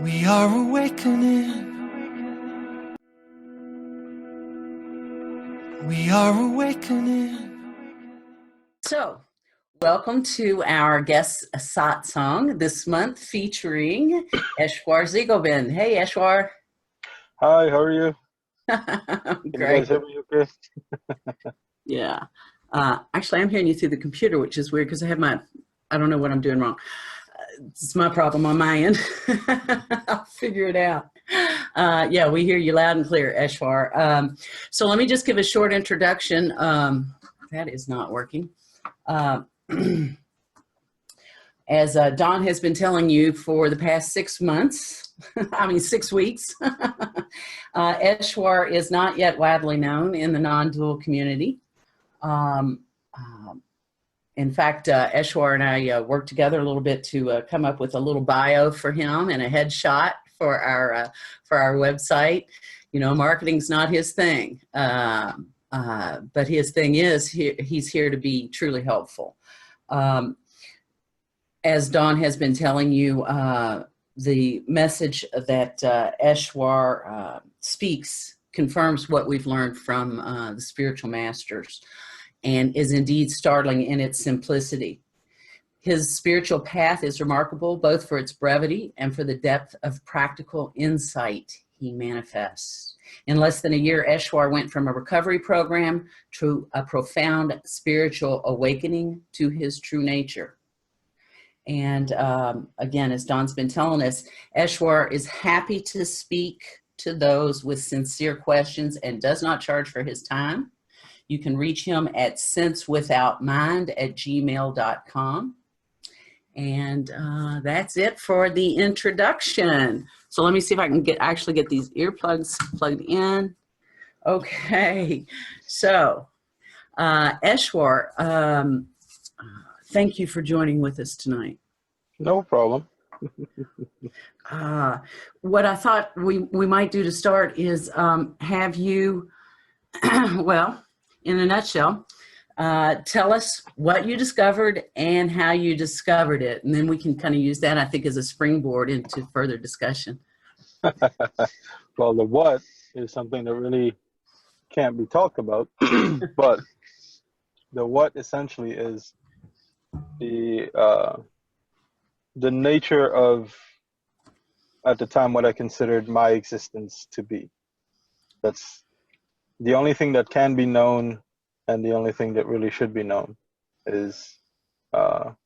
We are awakening. We are awakening. So, welcome to our guest Satsang this month featuring Eshwar Segobind. Hey, Eshwar. Hi, how are you? I'm Can you great. guys hear me okay? Yeah. Actually, I'm hearing you through the computer, which is weird because I don't know what I'm doing wrong. It's my problem on my end. I'll figure it out. Yeah, we hear you loud and clear, Eshwar. So let me just give a short introduction. That is not working. As Don has been telling you for the past 6 months, 6 weeks, Eshwar is not yet widely known in the non-dual community. In fact, Eshwar and I worked together a little bit to come up with a little bio for him and a headshot for our website. You know, marketing's not his thing, but his thing is he's here to be truly helpful. As Don has been telling you, the message that Eshwar speaks confirms what we've learned from the spiritual masters, and is indeed startling in its simplicity. His spiritual path is remarkable both for its brevity and for the depth of practical insight he manifests. In less than a year, Eshwar went from a recovery program to a profound spiritual awakening to his true nature. And again, as Don's been telling us, Eshwar is happy to speak to those with sincere questions and does not charge for his time. You can reach him at sensewithoutmind@gmail.com. And that's it for the introduction. So let me see if I can actually get these earplugs plugged in. Okay. So, Eshwar, thank you for joining with us tonight. No problem. What I thought we might do to start is have you, well, in a nutshell, tell us what you discovered and how you discovered it. And then we can kind of use that, I think, as a springboard into further discussion. Well, the what is something that really can't be talked about, but the what essentially is the nature of, at the time, what I considered my existence to be. That's the only thing that can be known, and the only thing that really should be known is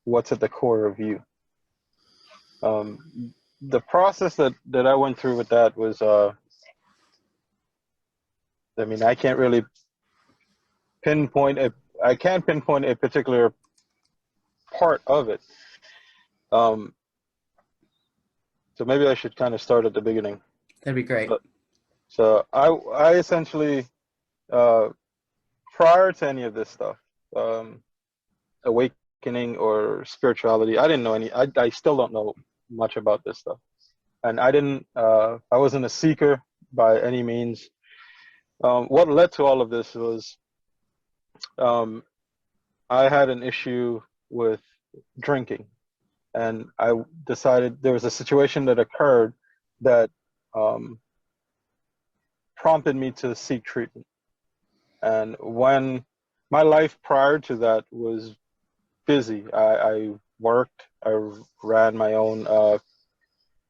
what's at the core of you. The process that I went through with that was, I can't really pinpoint I can't pinpoint a particular part of it. So maybe I should kind of start at the beginning. That'd be great. So I essentially, prior to any of this stuff, awakening or spirituality, I didn't know I still don't know much about this stuff. And I wasn't a seeker by any means. What led to all of this was, I had an issue with drinking. And I decided there was a situation that occurred that prompted me to seek treatment. And when my life prior to that was busy, I worked, I ran my own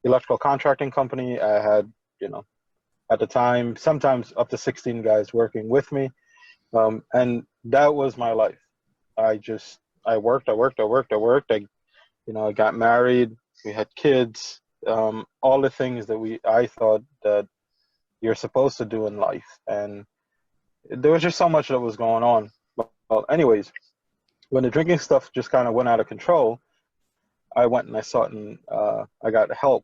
electrical contracting company. I had, at the time, sometimes up to 16 guys working with me. And that was my life. I worked. I got married, we had kids, all the things that I thought that you're supposed to do in life. And there was just so much that was going on. Well, anyways, when the drinking stuff just kind of went out of control, I went and I sought and I got help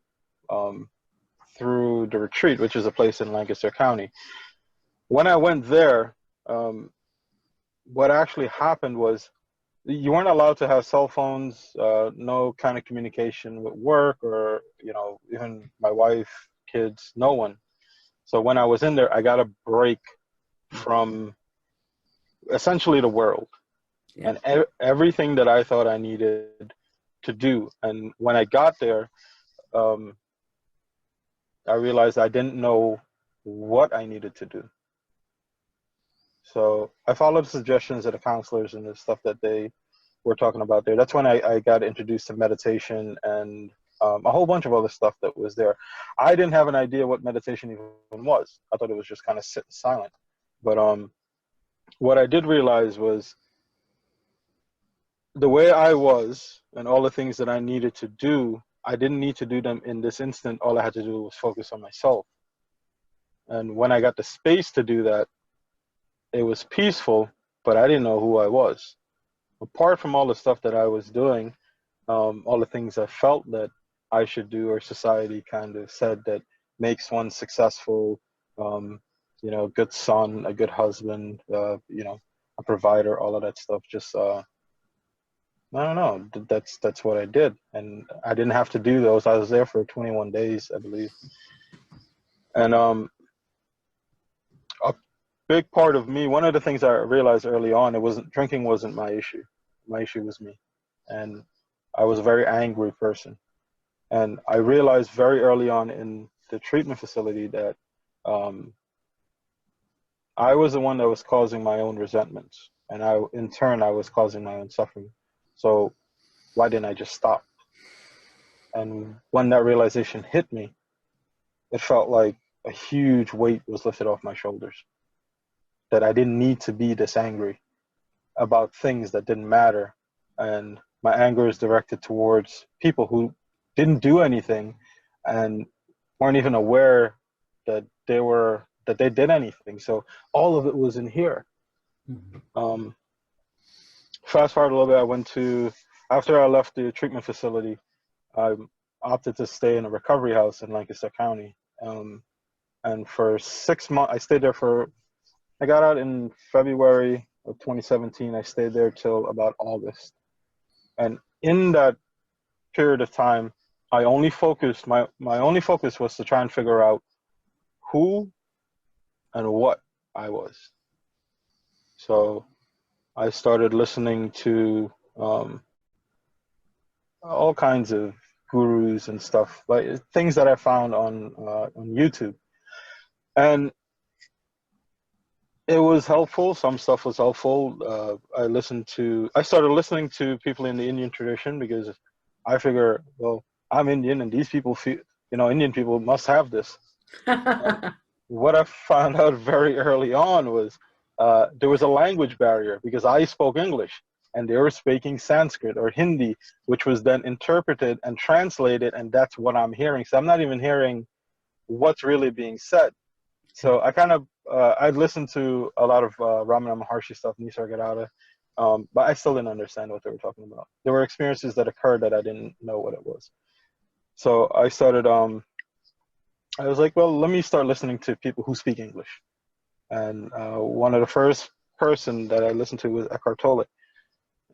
through the retreat, which is a place in Lancaster County. When I went there, what actually happened was, you weren't allowed to have cell phones, no kind of communication with work or, even my wife, kids, no one. So when I was in there, I got a break from essentially the world. Yeah. And everything that I thought I needed to do. And when I got there, I realized I didn't know what I needed to do. So I followed the suggestions of the counselors and the stuff that they were talking about there. That's when I got introduced to meditation and a whole bunch of other stuff that was there. I didn't have an idea what meditation even was. I thought it was just kind of sit silent. But what I did realize was the way I was and all the things that I needed to do, I didn't need to do them in this instant. All I had to do was focus on myself. And when I got the space to do that, it was peaceful, but I didn't know who I was. Apart from all the stuff that I was doing, all the things I felt that I should do or society kind of said that makes one successful, you know, good son, a good husband, you know, a provider, all of that stuff. Just, I don't know, that's what I did. And I didn't have to do those. I was there for 21 days, I believe. And a big part of me, one of the things I realized early on, drinking wasn't my issue. My issue was me. And I was a very angry person. And I realized very early on in the treatment facility that I was the one that was causing my own resentments. And in turn, I was causing my own suffering. So why didn't I just stop? And when that realization hit me, it felt like a huge weight was lifted off my shoulders. That I didn't need to be this angry about things that didn't matter. And my anger is directed towards people who didn't do anything and weren't even aware that they did anything. So all of it was in here. Mm-hmm. Fast forward a little bit, after I left the treatment facility, I opted to stay in a recovery house in Lancaster County. And for 6 months, I got out in February of 2017. I stayed there till about August. And in that period of time, my only focus was to try and figure out who and what I was. So I started listening to all kinds of gurus and stuff, like things that I found on YouTube. And it was helpful. Some stuff was helpful. I started listening to people in the Indian tradition because I figure, well, I'm Indian and these people feel, Indian people must have this. What I found out very early on was there was a language barrier because I spoke English and they were speaking Sanskrit or Hindi, which was then interpreted and translated, and that's what I'm hearing. So I'm not even hearing what's really being said. So I kind of, I'd listened to a lot of Ramana Maharshi stuff, Nisargadatta, but I still didn't understand what they were talking about. There were experiences that occurred that I didn't know what it was. So I started, I was like, well, let me start listening to people who speak English. And one of the first person that I listened to was Eckhart Tolle.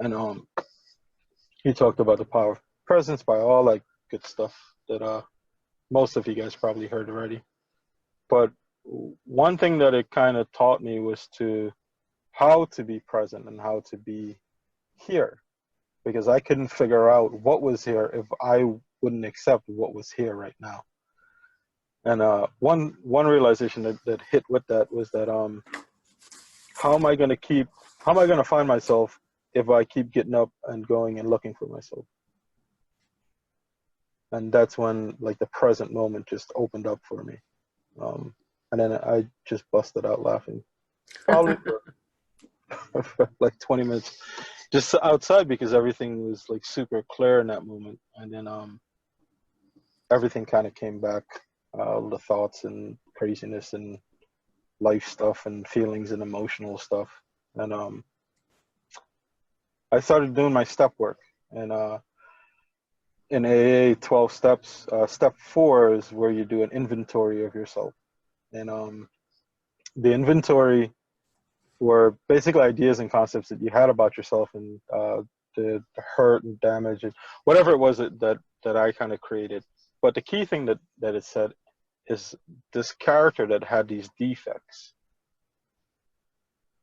And he talked about the power of presence by all that good stuff that most of you guys probably heard already. But one thing that it kind of taught me was how to be present and how to be here, because I couldn't figure out what was here if I wouldn't accept what was here right now. And one realization that hit with that was that how am I going to find myself if I keep getting up and going and looking for myself? And that's when like the present moment just opened up for me. And then I just busted out laughing, probably for like 20 minutes, just outside, because everything was like super clear in that moment. And then everything kind of came back, the thoughts and craziness and life stuff and feelings and emotional stuff. And I started doing my step work. And in AA 12 steps, step 4 is where you do an inventory of yourself. And the inventory were basically ideas and concepts that you had about yourself, and the hurt and damage and whatever it was that I kind of created. But the key thing that it said is this character that had these defects.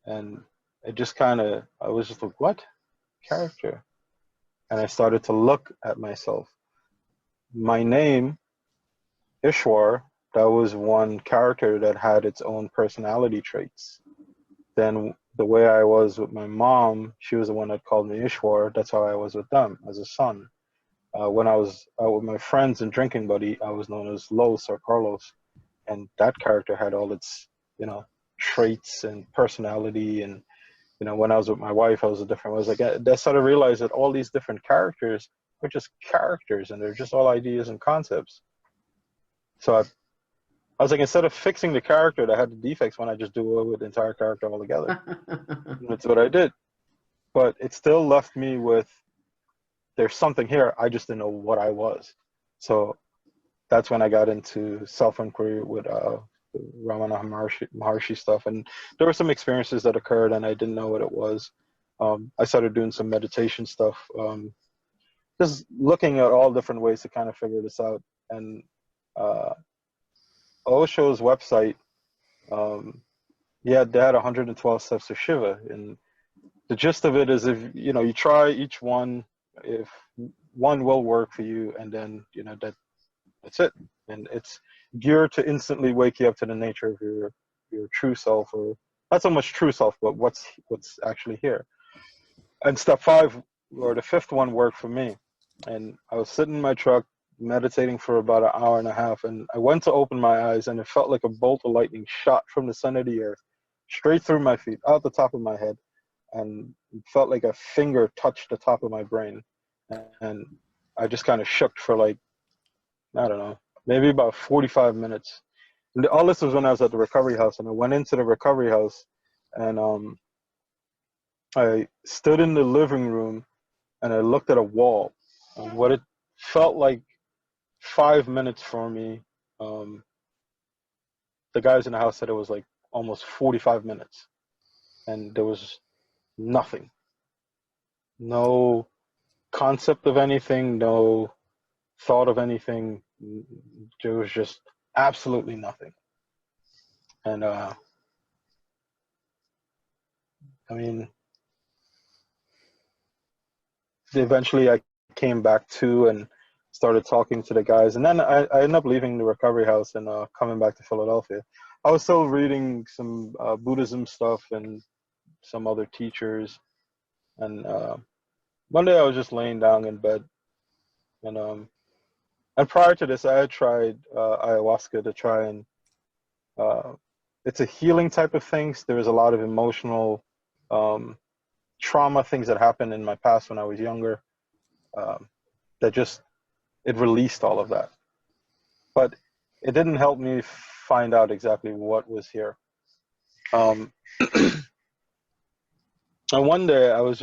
And it just I was just like, what? Character? And I started to look at myself. My name, Eshwar, that was one character that had its own personality traits. Then the way I was with my mom, she was the one that called me Ishwar. That's how I was with them as a son. When I was out with my friends and drinking buddy, I was known as Los or Carlos, and that character had all its, traits and personality. And when I was with my wife, I was a different. I was like, I sort of realized that all these different characters are just characters, and they're just all ideas and concepts. So I was like, instead of fixing the character that had the defects, why not just do away with the entire character altogether? And that's what I did. But it still left me with, there's something here. I just didn't know what I was. So that's when I got into self-inquiry with Ramana Maharshi stuff. And there were some experiences that occurred and I didn't know what it was. I started doing some meditation stuff, just looking at all different ways to kind of figure this out. And Osho's website, they had 112 steps to Shiva. And the gist of it is, if you try each one, if one will work for you, and then that's it. And it's geared to instantly wake you up to the nature of your true self, or not so much true self, but what's actually here. And step 5, or the 5th one, worked for me. And I was sitting in my truck meditating for about an hour and a half, and I went to open my eyes, and it felt like a bolt of lightning shot from the center of the earth straight through my feet, out the top of my head, and it felt like a finger touched the top of my brain. And I just kind of shook for like, I don't know, maybe about 45 minutes. And all this was when I was at the recovery house, and I went into the recovery house, and I stood in the living room and I looked at a wall, and what it felt like 5 minutes for me, the guys in the house said it was like almost 45 minutes, and there was nothing, no concept of anything, no thought of anything. There was just absolutely nothing. And I mean, eventually I came back to and started talking to the guys, and then I ended up leaving the recovery house and coming back to Philadelphia. I was still reading some Buddhism stuff and some other teachers, and one day I was just laying down in bed, and prior to this I had tried ayahuasca to try and it's a healing type of things. There was a lot of emotional trauma, things that happened in my past when I was younger, that just, it released all of that. But it didn't help me find out exactly what was here. And one day I was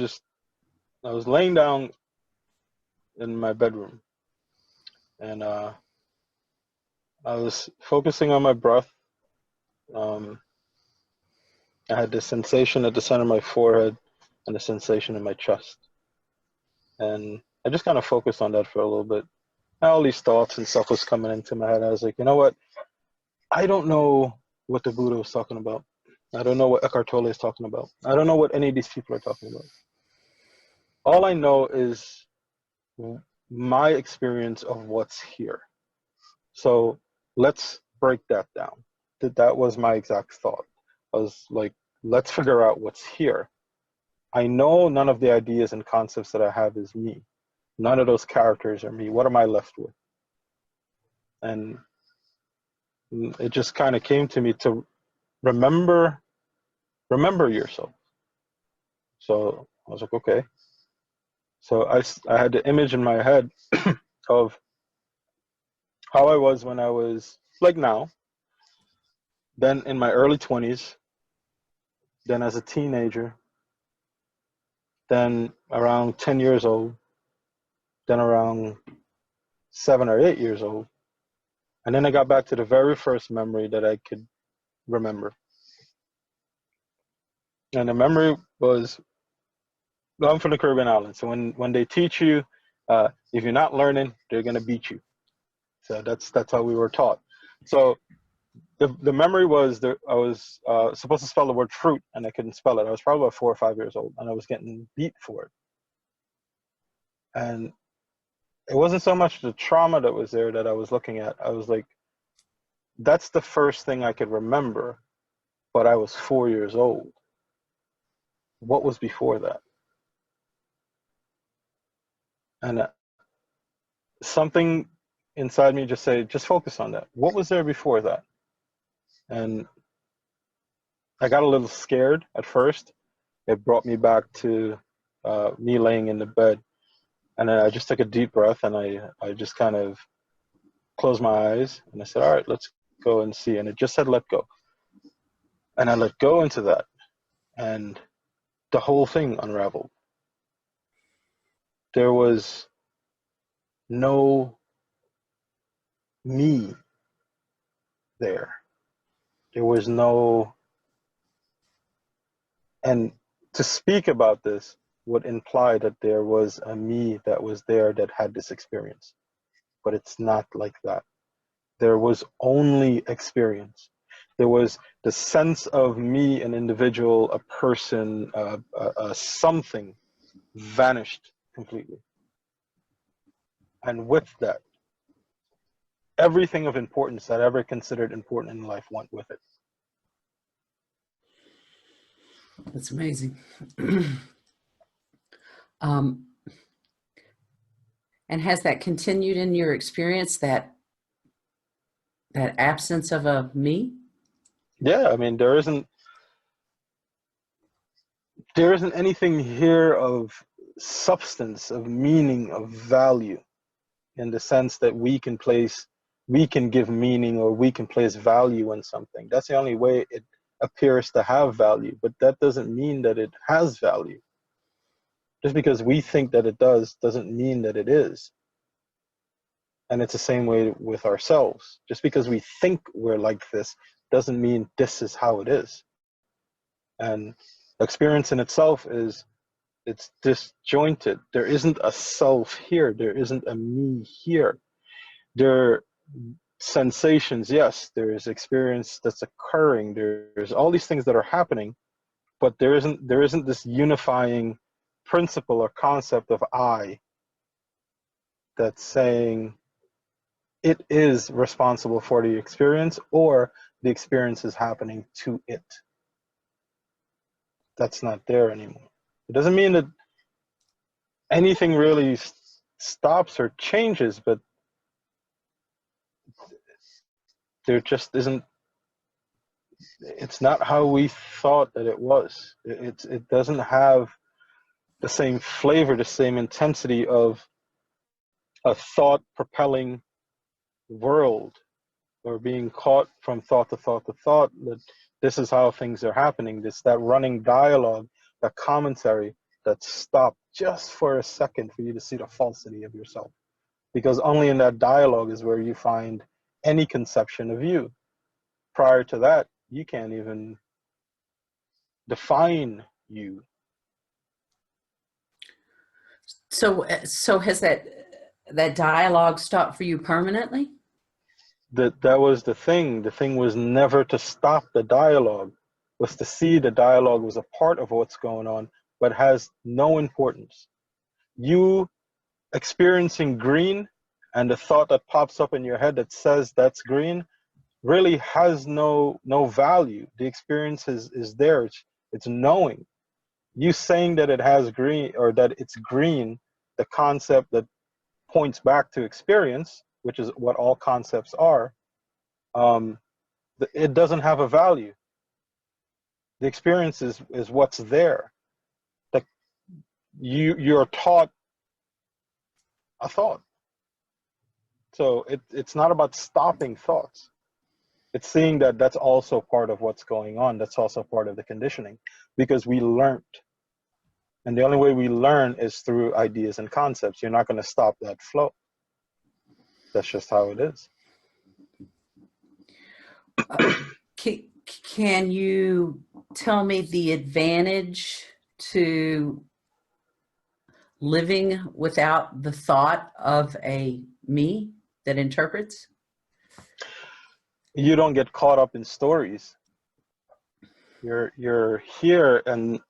laying down in my bedroom, and I was focusing on my breath. I had this sensation at the center of my forehead and a sensation in my chest. And I just kind of focused on that for a little bit. And all these thoughts and stuff was coming into my head. I was like, you know what? I don't know what the Buddha was talking about. I don't know what Eckhart Tolle is talking about. I don't know what any of these people are talking about. All I know is my experience of what's here. So let's break that down. That was my exact thought. I was like, let's figure out what's here. I know none of the ideas and concepts that I have is me. None of those characters are me. What am I left with? And it just kind of came to me to remember yourself. So I was like, okay. So I had the image in my head of how I was when I was like now, then in my early 20s, then as a teenager, then around 10 years old, then around 7 or 8 years old. And then I got back to the very first memory that I could remember. And the memory was, I'm from the Caribbean islands. So when they teach you, if you're not learning, they're going to beat you. So that's how we were taught. So the memory was that I was supposed to spell the word fruit, and I couldn't spell it. I was probably about 4 or 5 years old, and I was getting beat for it. And it wasn't so much the trauma that was there that I was looking at. I was like, That's the first thing I could remember, but I was 4 years old. What was before that? And something inside me just said, just focus on that. What was there before that? And I got a little scared at first. It brought me back to me laying in the bed. And then I just took a deep breath, and I just kind of closed my eyes, and I said, all right, let's go and see. And it just said, let go. And I let go into that, and the whole thing unraveled. There was no me there. There was no, and to speak about this would imply that there was a me that was there that had this experience. But it's not like that. There was only experience. There was the sense of me, an individual, a person, something vanished completely. And with that, everything of importance that I ever considered important in life went with it. That's amazing. And has that continued in your experience, that absence of a me? Yeah, I mean, there isn't anything here of substance, of meaning, of value, in the sense that we can give meaning, or we can place value in something. That's the only way it appears to have value, but that doesn't mean that it has value. Just because we think that it does doesn't mean that it is. And it's the same way with ourselves. Just because we think we're like this doesn't mean this is how it is. And experience in itself it's disjointed. There isn't a self here. There isn't a me here. There are sensations, yes. There is experience that's occurring. There's all these things that are happening, but there isn't this unifying principle or concept of I that's saying it is responsible for the experience, or the experience is happening to it. That's not there anymore. It doesn't mean that anything really stops or changes, but there just isn't. It's not how we thought that it was. It doesn't have the same flavor, the same intensity of a thought propelling world, or being caught from thought to thought to thought, that this is how things are happening. That running dialogue, that commentary that stopped just for a second for you to see the falsity of yourself. Because only in that dialogue is where you find any conception of you. Prior to that, you can't even define you. So has that dialogue stopped for you permanently? That was the thing. The thing was never to stop the dialogue, was to see the dialogue was a part of what's going on, but has no importance. You experiencing green, and the thought that pops up in your head that says that's green, really has no value. The experience is there. It's knowing. You saying that it has green, or that it's green, the concept that points back to experience, which is what all concepts are, it doesn't have a value. The experience is what's there. That you're taught a thought. So it's not about stopping thoughts. It's seeing that that's also part of what's going on. That's also part of the conditioning, because we learned. And the only way we learn is through ideas and concepts. You're not going to stop that flow. That's just how it is. Can you tell me the advantage to living without the thought of a me that interprets? You don't get caught up in stories. You're here, and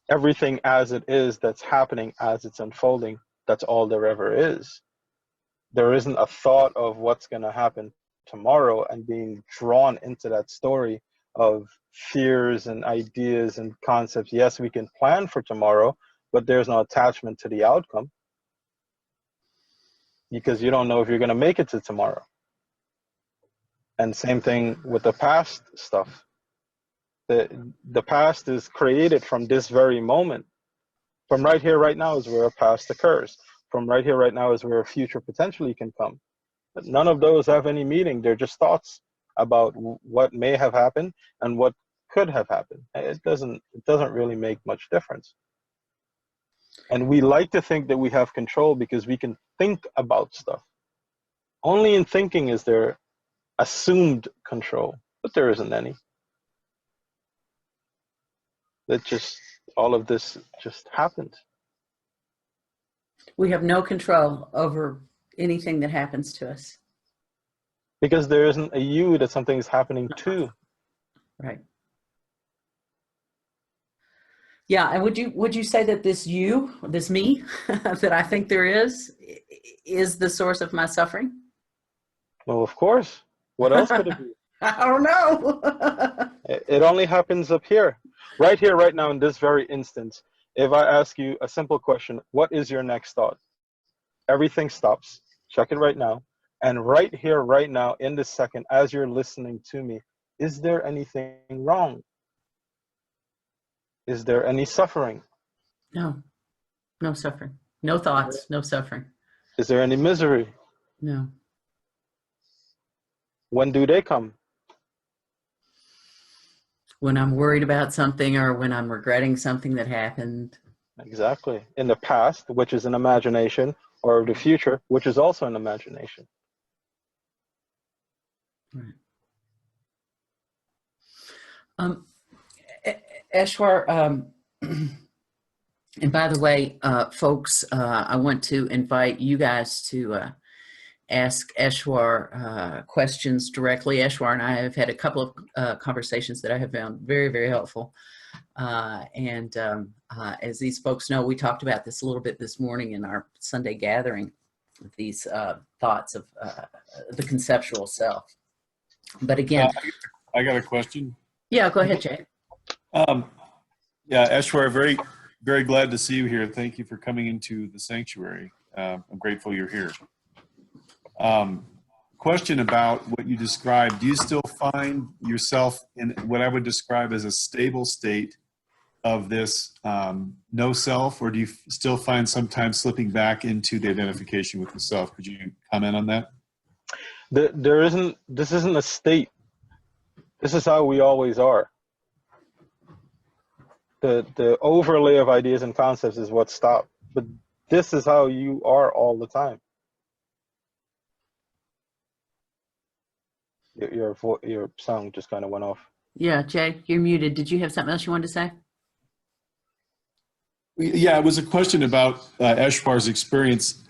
everything as it is, that's happening as it's unfolding, that's all there ever is. There isn't a thought of what's going to happen tomorrow and being drawn into that story of fears and ideas and concepts. Yes, we can plan for tomorrow, but there's no attachment to the outcome because you don't know if you're going to make it to tomorrow. And same thing with the past stuff. The past is created from this very moment. From right here, right now is where a past occurs. From right here, right now is where a future potentially can come. But none of those have any meaning. They're just thoughts about what may have happened and what could have happened. It doesn't really make much difference. And we like to think that we have control because we can think about stuff. Only in thinking is there assumed control, but there isn't any. That just, all of this just happened. We have no control over anything that happens to us. Because there isn't a you that something is happening to. Right. Yeah, and would you say that this you, this me, that I think there is the source of my suffering? Well, of course. What else could it be? I don't know. It only happens up here. Right here, right now, in this very instance. If I ask you a simple question, what is your next thought? Everything stops. Check it right now. And right here, right now, in this second, as you're listening to me, is there anything wrong? Is there any suffering? No. No suffering. No thoughts, no suffering. Is there any misery? No. When do they come? When I'm worried about something or when I'm regretting something that happened. Exactly. In the past, which is an imagination, or the future, which is also an imagination. Right. Eshwar, and by the way, folks, I want to invite you guys to ask Eshwar questions directly. Eshwar and I have had a couple of conversations that I have found very, very helpful. And as these folks know, we talked about this a little bit this morning in our Sunday gathering, with these thoughts of the conceptual self. But again, I got a question. Yeah, go ahead, Jay. Yeah, Eshwar, very, very glad to see you here. Thank you for coming into the sanctuary. I'm grateful you're here. Question about what you described. Do you still find yourself in what I would describe as a stable state of this no self, or do you still find sometimes slipping back into the identification with the self? Could you comment on that? This isn't a state. This is how we always are. The overlay of ideas and concepts is what stopped. But this is how you are all the time. Your sound just kind of went off. Yeah, Jay, you're muted. Did you have something else you wanted to say? Yeah, it was a question about Eshwar's experience.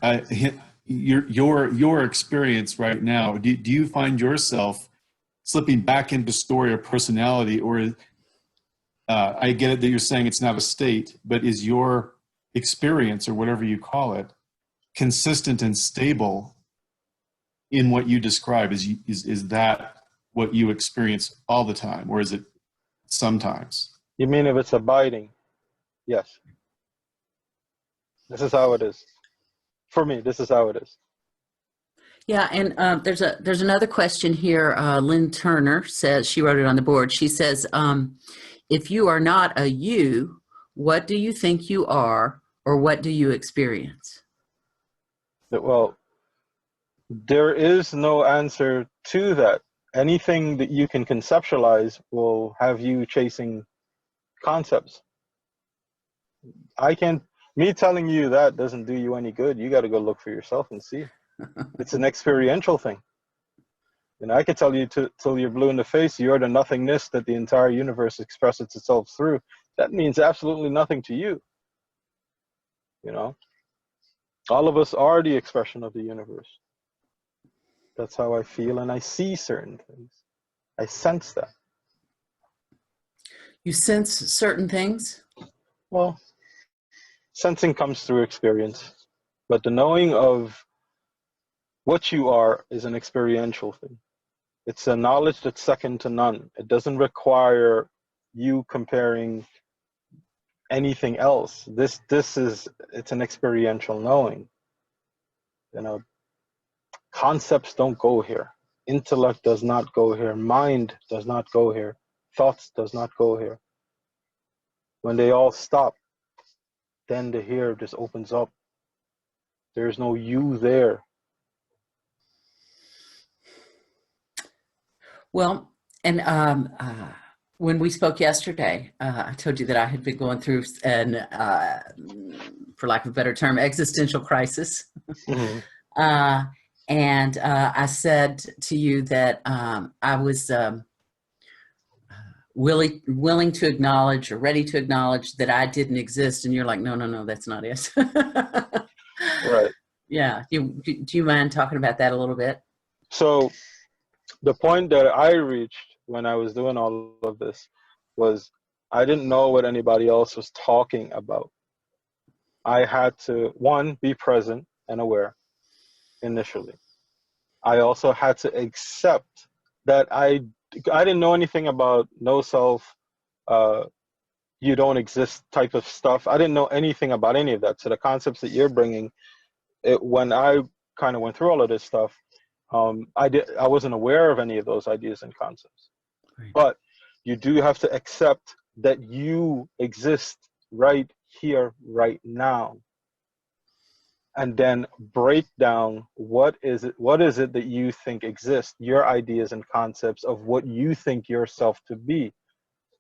Your experience right now. Do you find yourself slipping back into story or personality, or I get it that you're saying it's not a state, but is your experience, or whatever you call it, consistent and stable in what you describe? Is that what you experience all the time, or is it sometimes? You mean if it's abiding? Yes. This is how it is. For me, this is how it is. Yeah, and there's another question here. Lynn Turner says, she wrote it on the board. She says, if you are not a you, what do you think you are, or what do you experience? Well, there is no answer to that. Anything that you can conceptualize will have you chasing concepts. Me telling you that doesn't do you any good. You got to go look for yourself and see. It's an experiential thing. And I could tell you till you're blue in the face, you're the nothingness that the entire universe expresses itself through. That means absolutely nothing to you. You know, all of us are the expression of the universe. That's how I feel, and I see certain things. I sense that. You sense certain things? Well, sensing comes through experience, but the knowing of what you are is an experiential thing. It's a knowledge that's second to none. It doesn't require you comparing anything else. It's an experiential knowing. You know, concepts don't go here. Intellect does not go here. Mind does not go here. Thoughts does not go here. When they all stop, then the here just opens up. There's no you there. Well, and when we spoke yesterday, I told you that I had been going through an, for lack of a better term, existential crisis. Mm-hmm. And I said to you that I was willing to acknowledge or ready to acknowledge that I didn't exist. And you're like, no, that's not it. Right. Yeah. Do you mind talking about that a little bit? So the point that I reached when I was doing all of this was I didn't know what anybody else was talking about. I had to, one, be present and aware initially. I also had to accept that I didn't know anything about no self, you don't exist type of stuff. I didn't know anything about any of that. So the concepts that you're bringing, when I kind of went through all of this stuff, I wasn't aware of any of those ideas and concepts. Right. But you do have to accept that you exist right here, right now, and then break down what is it that you think exists, your ideas and concepts of what you think yourself to be.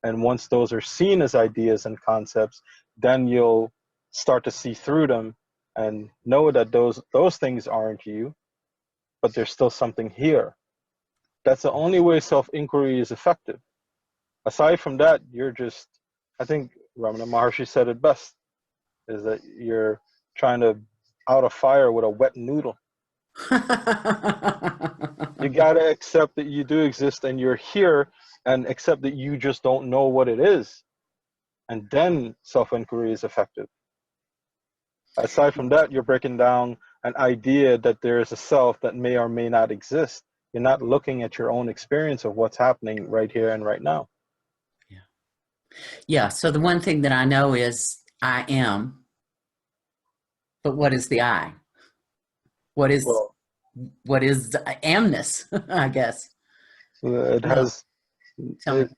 And once those are seen as ideas and concepts, then you'll start to see through them and know that those things aren't you, but there's still something here. That's the only way self-inquiry is effective. Aside from that, you're just, I think Ramana Maharshi said it best, is that you're trying to out a fire with a wet noodle. You gotta accept that you do exist and you're here, and accept that you just don't know what it is. And then self-inquiry is effective. Aside from that, you're breaking down an idea that there is a self that may or may not exist. You're not looking at your own experience of what's happening right here and right now. Yeah. So the one thing that I know is I am, but what is the I? What is amness? I guess It has. You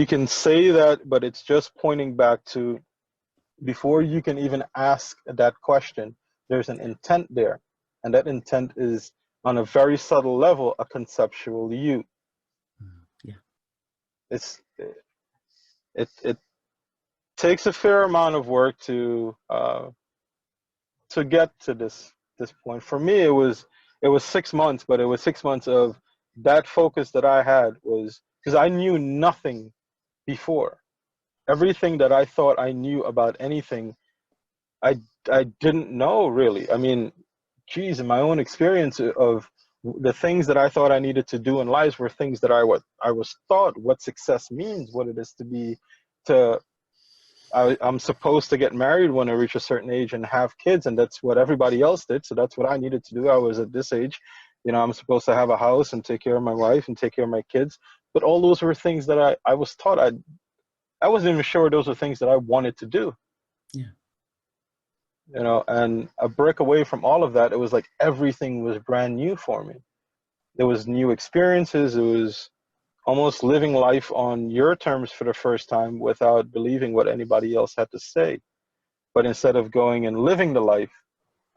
can say that, but it's just pointing back to, before you can even ask that question, there's an intent there, and that intent is on a very subtle level a conceptual you. Yeah. It takes a fair amount of work to get to this point. For me, it was 6 months, but it was 6 months of that focus that I had, was because I knew nothing before. Everything that I thought I knew about anything, I didn't know really. I mean, geez, in my own experience of the things that I thought I needed to do in life were things that I was taught what success means, what it is to be, I'm supposed to get married when I reach a certain age and have kids, and that's what everybody else did. So that's what I needed to do. I was at this age, I'm supposed to have a house and take care of my wife and take care of my kids. But all those were things that I was taught. I wasn't even sure those were things that I wanted to do. Yeah. And a break away from all of that, it was like everything was brand new for me. There was new experiences. It was almost living life on your terms for the first time without believing what anybody else had to say. But instead of going and living the life,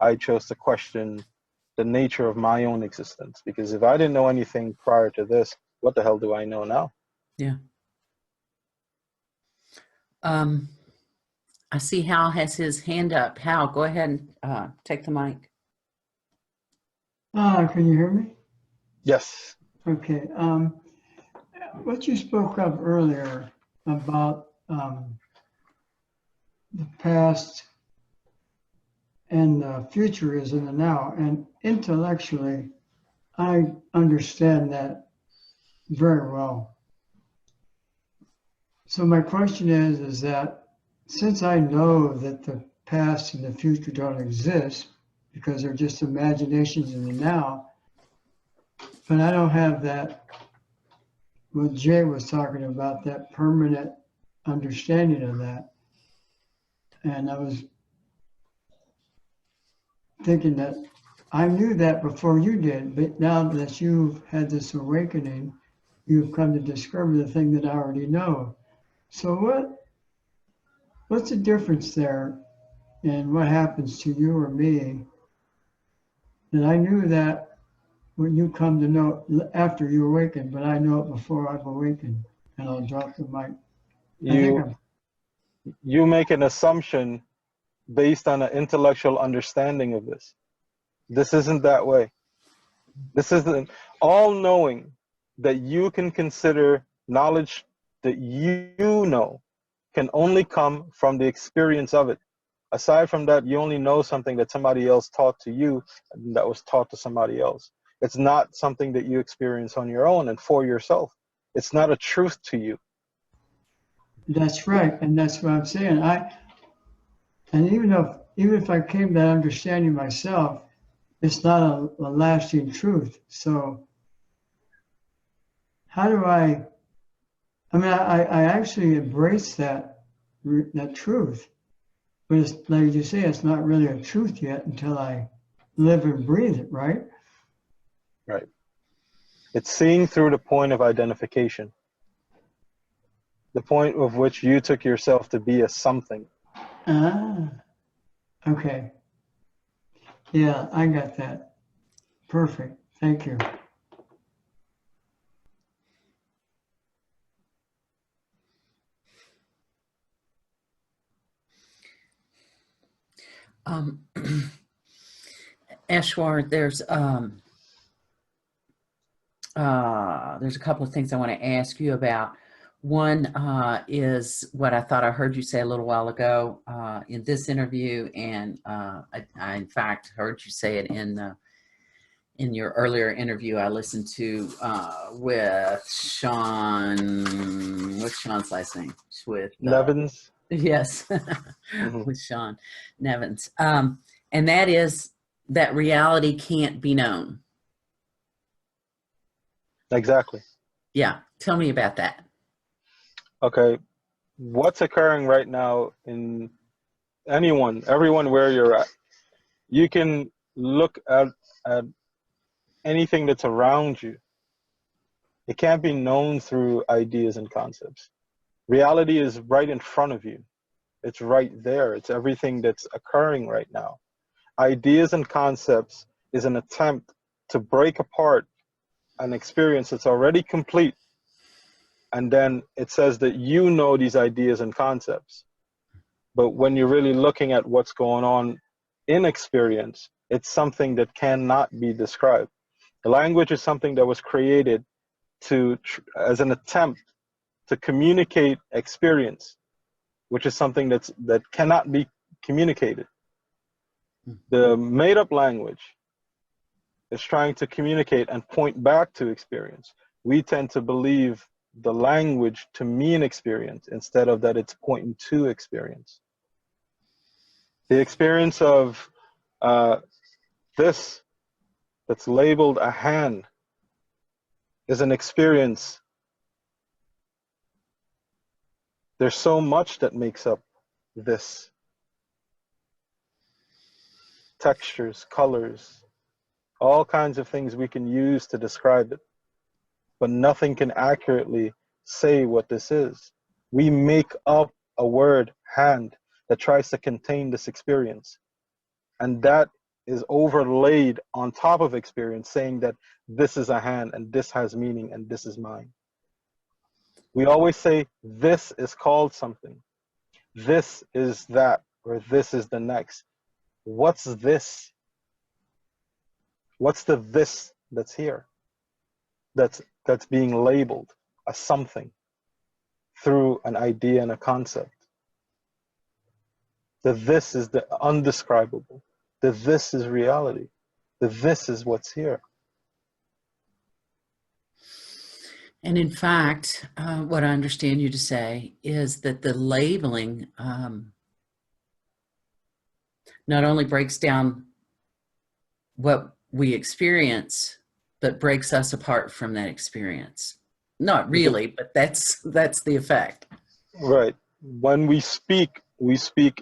I chose to question the nature of my own existence. Because if I didn't know anything prior to this, what the hell do I know now? Yeah. I see Hal has his hand up. Hal, go ahead and take the mic. Can you hear me? Yes. Okay. What you spoke of earlier about the past and the future is in the now, and intellectually, I understand that very well. So my question is that since I know that the past and the future don't exist because they're just imaginations in the now, but I don't have that, what Jay was talking about, that permanent understanding of that. And I was thinking that I knew that before you did, but now that you've had this awakening, you've come to discover the thing that I already know. So what's the difference there in what happens to you or me that I knew that when you come to know after you awaken, but I know it before I've awakened? And I'll drop the mic. You make an assumption based on an intellectual understanding of this. This isn't that way. This isn't all knowing that you can consider knowledge that you know can only come from the experience of it. Aside from that, you only know something that somebody else taught to you and that was taught to somebody else. It's not something that you experience on your own and for yourself. It's not a truth to you. That's right, and that's what I'm saying. And even if I came to that understanding myself, it's not a lasting truth. So how do I mean, I actually embrace that truth, but it's like you say, it's not really a truth yet until I live and breathe it, right? Right. It's seeing through the point of identification, the point of which you took yourself to be as something. Ah, okay. Yeah, I got that. Perfect. Thank you. Eshwar, there's a couple of things I want to ask you about. One is what I thought I heard you say a little while ago in this interview, and I in fact heard you say it in your earlier interview I listened to with Sean. What's Sean's last name? With Nevins. Yes, with Sean Nevins, and that is that reality can't be known. Exactly. Yeah, tell me about that. Okay, what's occurring right now in everyone where you're at, you can look at anything that's around you. It can't be known through ideas and concepts. Reality is right in front of you. It's right there. It's everything that's occurring right now. Ideas and concepts is an attempt to break apart an experience that's already complete. And then it says that you know these ideas and concepts. But when you're really looking at what's going on in experience, it's something that cannot be described. The language is something that was created as an attempt to communicate experience, which is something that cannot be communicated. The made-up language is trying to communicate and point back to experience. We tend to believe the language to mean experience instead of that it's pointing to experience. The experience of this that's labeled a hand is an experience. There's so much that makes up this. Textures, colors, all kinds of things we can use to describe it. But nothing can accurately say what this is. We make up a word, hand, that tries to contain this experience. And that is overlaid on top of experience, saying that this is a hand and this has meaning and this is mine. We always say this is called something. This is that, or this is the next. What's this? What's the this that's here? That's being labeled as something through an idea and a concept. The this is the undescribable. The this is reality. The this is what's here. And in fact, what I understand you to say is that the labeling not only breaks down what we experience, but breaks us apart from that experience. Not really, but that's the effect. Right. When we speak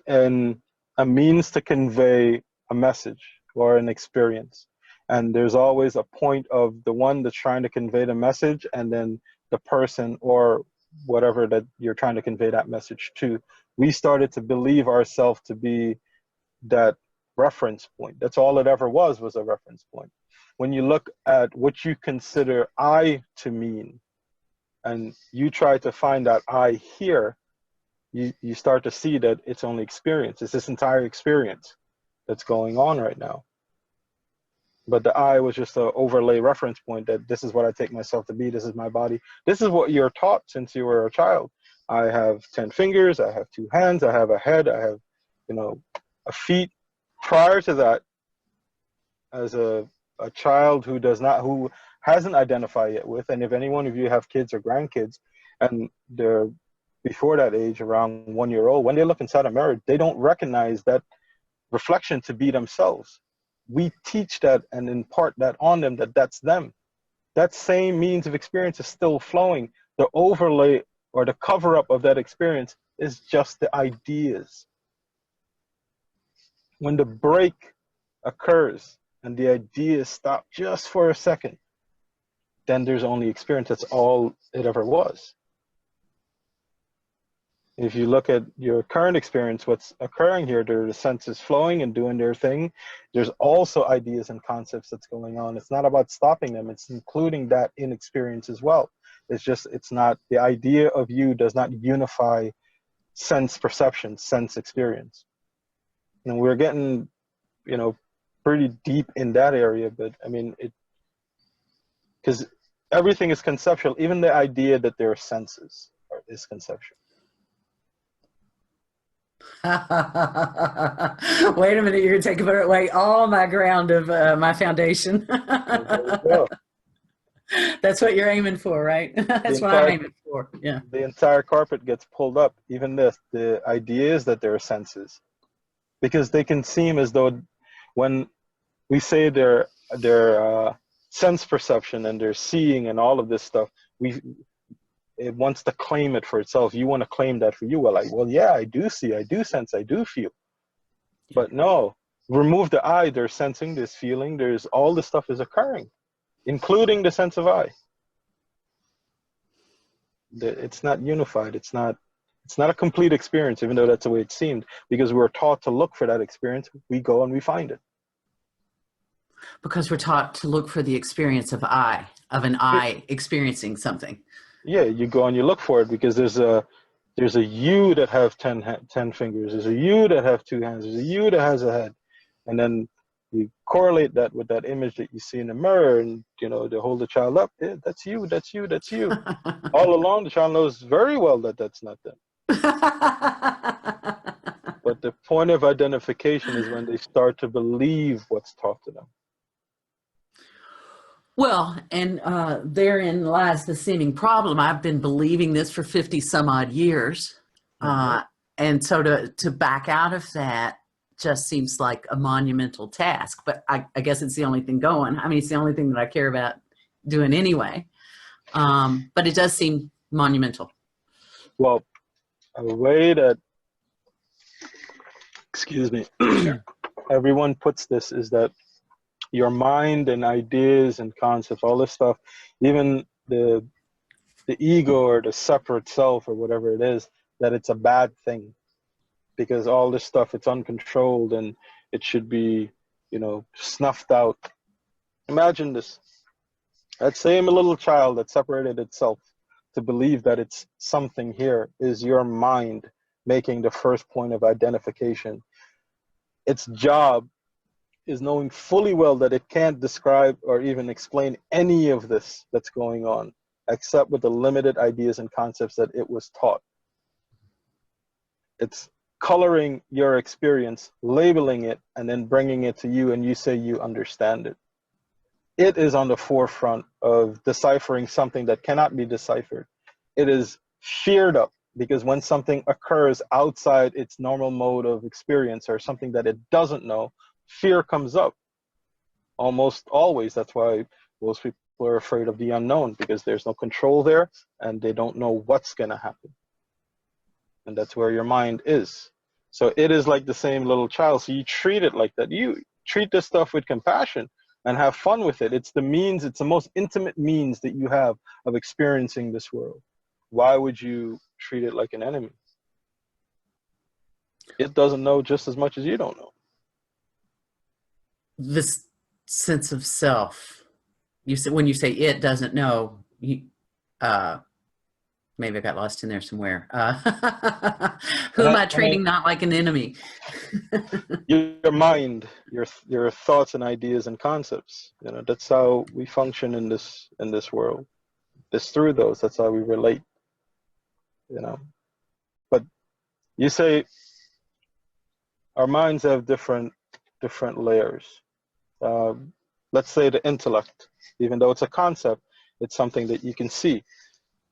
in a means to convey a message or an experience. And there's always a point of the one that's trying to convey the message, and then the person or whatever that you're trying to convey that message to. We started to believe ourselves to be that reference point. That's all it ever was a reference point. When you look at what you consider I to mean, and you try to find that I here, you start to see that it's only experience. It's this entire experience that's going on right now. But the I was just an overlay reference point that this is what I take myself to be. This is my body. This is what you're taught since you were a child. I have 10 fingers. I have 2 hands. I have a head. I have, a feet. Prior to that, as a child who hasn't identified yet with, and if any one of you have kids or grandkids, and they're before that age, around 1 year old, when they look inside a mirror, they don't recognize that reflection to be themselves. We teach that and impart that on them, that's them. That same means of experience is still flowing. The overlay or the cover up of that experience is just the ideas. When the break occurs and the ideas stop just for a second, then there's only experience. That's all it ever was. If you look at your current experience, what's occurring here, there are the senses flowing and doing their thing. There's also ideas and concepts that's going on. It's not about stopping them. It's including that in experience as well. It's not, the idea of you does not unify sense perception, sense experience. And we're getting, pretty deep in that area, but I mean, because everything is conceptual. Even the idea that there are senses is conceptual. Wait a minute, you're taking away all my ground of my foundation. There you go. That's what you're aiming for, right? That's what I'm aiming for. Yeah. The entire carpet gets pulled up. Even the idea is that there are senses, because they can seem as though when we say they're sense perception and they're seeing and all of this stuff, it wants to claim it for itself. You want to claim that for you. Well, yeah, I do see, I do sense, I do feel. But no, remove the I, there's sensing, there's feeling, there's all this stuff is occurring, including the sense of I. It's not unified. It's not a complete experience, even though that's the way it seemed, because we were taught to look for that experience. We go and we find it. Because we're taught to look for the experience of an I experiencing something. Yeah, you go and you look for it because there's a you that have 10 fingers. There's a you that have 2 hands. There's a you that has a head. And then you correlate that with that image that you see in the mirror, and they hold the child up. Yeah, that's you, that's you, that's you. All along, the child knows very well that that's not them. But the point of identification is when they start to believe what's taught to them. Well, and therein lies the seeming problem. I've been believing this for 50 some odd years. And so to back out of that just seems like a monumental task, but I guess it's the only thing going. I mean, it's the only thing that I care about doing anyway. But it does seem monumental. Well, a way that, excuse me, everyone puts this is that your mind and ideas and concepts, all this stuff, even the ego or the separate self or whatever it is, that it's a bad thing, because all this stuff, it's uncontrolled and it should be, snuffed out. Imagine this. Let's say I'm a little child that separated itself to believe that it's something here. Is your mind making the first point of identification. Its job is knowing fully well that it can't describe or even explain any of this that's going on, except with the limited ideas and concepts that it was taught. It's coloring your experience, labeling it, and then bringing it to you, and you say you understand it. It is on the forefront of deciphering something that cannot be deciphered. It is feared up, because when something occurs outside its normal mode of experience or something that it doesn't know, fear comes up almost always. That's why Most people are afraid of the unknown because there's no control there and they don't know what's going to happen. And that's where your mind is. So it is like the same little child. So you treat it like that. You treat this stuff with compassion and have fun with it. It's the means, it's the most intimate means that you have of experiencing this world. Why would you treat it like an enemy? It doesn't know just as much as you don't know. This sense of self, you said, when you say it doesn't know, you, maybe I got lost in there somewhere. Who am I treating not like an enemy? Your mind, your thoughts and ideas and concepts. You know, that's how we function in this world. It's through those. That's how we relate. You know, but you say our minds have different layers. Let's say the intellect, even though it's a concept, it's something that you can see.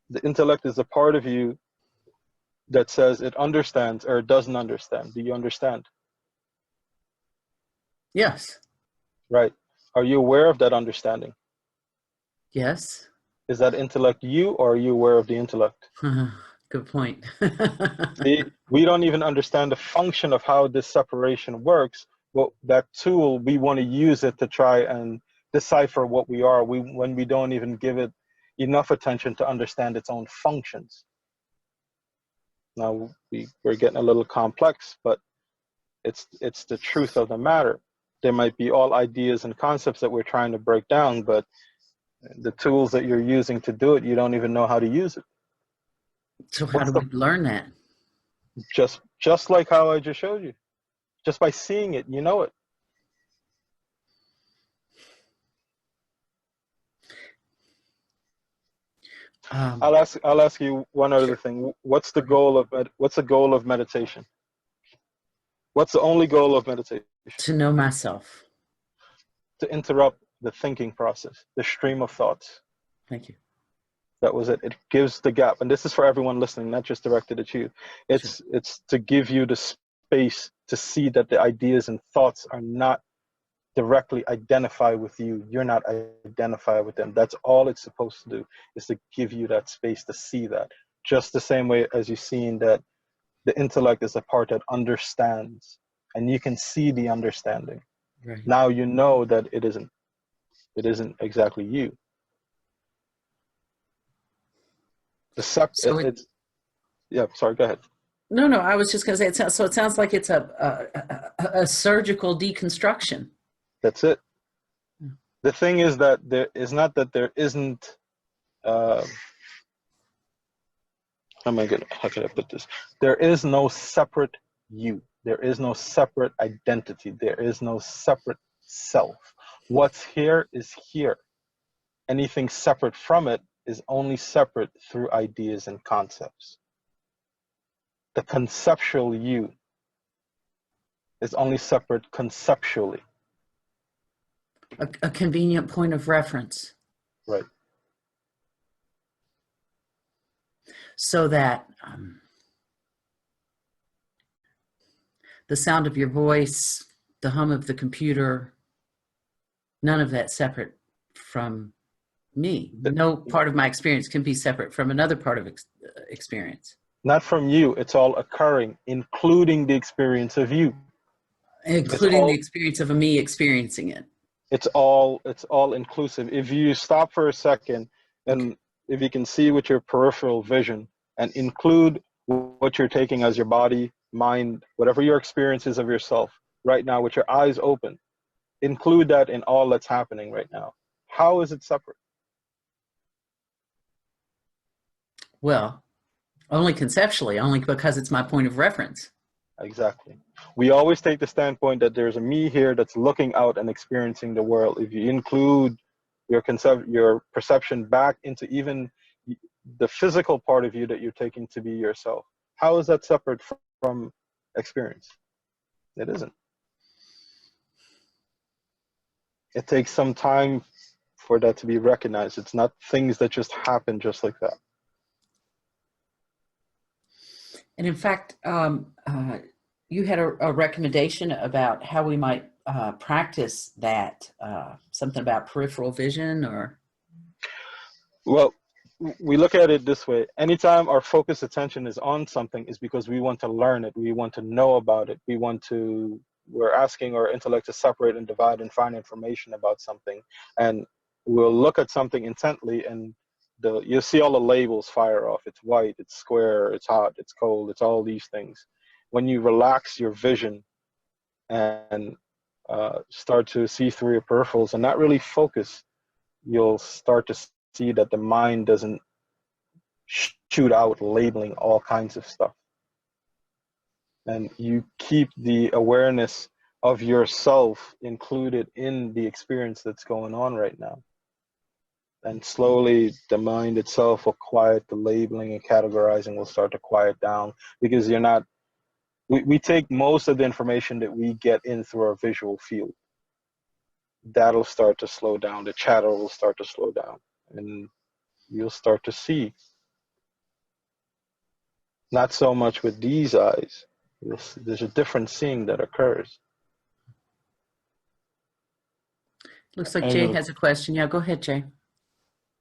The intellect is a part of you that says it understands or it doesn't understand. Do you understand? Yes. Right. Are you aware of that understanding? Yes. Is that intellect you, or are you aware of the intellect? Good point. See, we don't even understand the function of how this separation works, but that tool, we want to use it to try and decipher what we are, when we don't even give it enough attention to understand its own functions. Now, we're getting a little complex, but it's the truth of the matter. There might be all ideas and concepts that we're trying to break down, but the tools that you're using to do it, you don't even know how to use it. So how do we learn that? Just like how I just showed you. Just by seeing it, you know it. I'll ask you one other thing. What's the goal of meditation? What's the only goal of meditation? To know myself. To interrupt the thinking process, the stream of thoughts. Thank you. That was it. It gives the gap, and this is for everyone listening, not just directed at you. It's to give you the space to see that the ideas and thoughts are not directly identify with you. You're not identified with them. That's all it's supposed to do, is to give you that space to see that. Just the same way as you've seen that the intellect is a part that understands, and you can see the understanding. Right. Now you know that it isn't exactly you. Yeah, sorry, go ahead. No, I was just going to say, so it sounds like it's a surgical deconstruction. That's it. The thing is that there is not that there isn't, how can I put this? There is no separate you. There is no separate identity. There is no separate self. What's here is here. Anything separate from it is only separate through ideas and concepts. The conceptual you is only separate conceptually. A convenient point of reference. Right. So that the sound of your voice, the hum of the computer, none of that separate from me. No part of my experience can be separate from another part of experience. Not from you. It's all occurring, including the experience of you. Including the experience of a me experiencing it. It's all inclusive. If you stop for a second and if you can see with your peripheral vision and include what you're taking as your body, mind, whatever your experience is of yourself right now with your eyes open, include that in all that's happening right now. How is it separate? Well, only conceptually, only because it's my point of reference. Exactly. We always take the standpoint that there's a me here that's looking out and experiencing the world. If you include your perception back into even the physical part of you that you're taking to be yourself, how is that separate from experience? It isn't. It takes some time for that to be recognized. It's not things that just happen just like that. And in fact, you had a recommendation about how we might practice that? Something about peripheral vision, or? Well, we look at it this way. Anytime our focus attention is on something is because we want to learn it. We want to know about it. We're asking our intellect to separate and divide and find information about something. And we'll look at something intently, and you'll see all the labels fire off. It's white, it's square, it's hot, it's cold, it's all these things. When you relax your vision and start to see through your peripherals and not really focus, you'll start to see that the mind doesn't shoot out labeling all kinds of stuff. And you keep the awareness of yourself included in the experience that's going on right now. And slowly the mind itself will quiet, the labeling and categorizing will start to quiet down, because we take most of the information that we get in through our visual field. That'll start to slow down, the chatter will start to slow down, and you'll start to see. Not so much with these eyes. There's a different seeing that occurs. Looks like Jay has a question. Yeah, go ahead, Jay.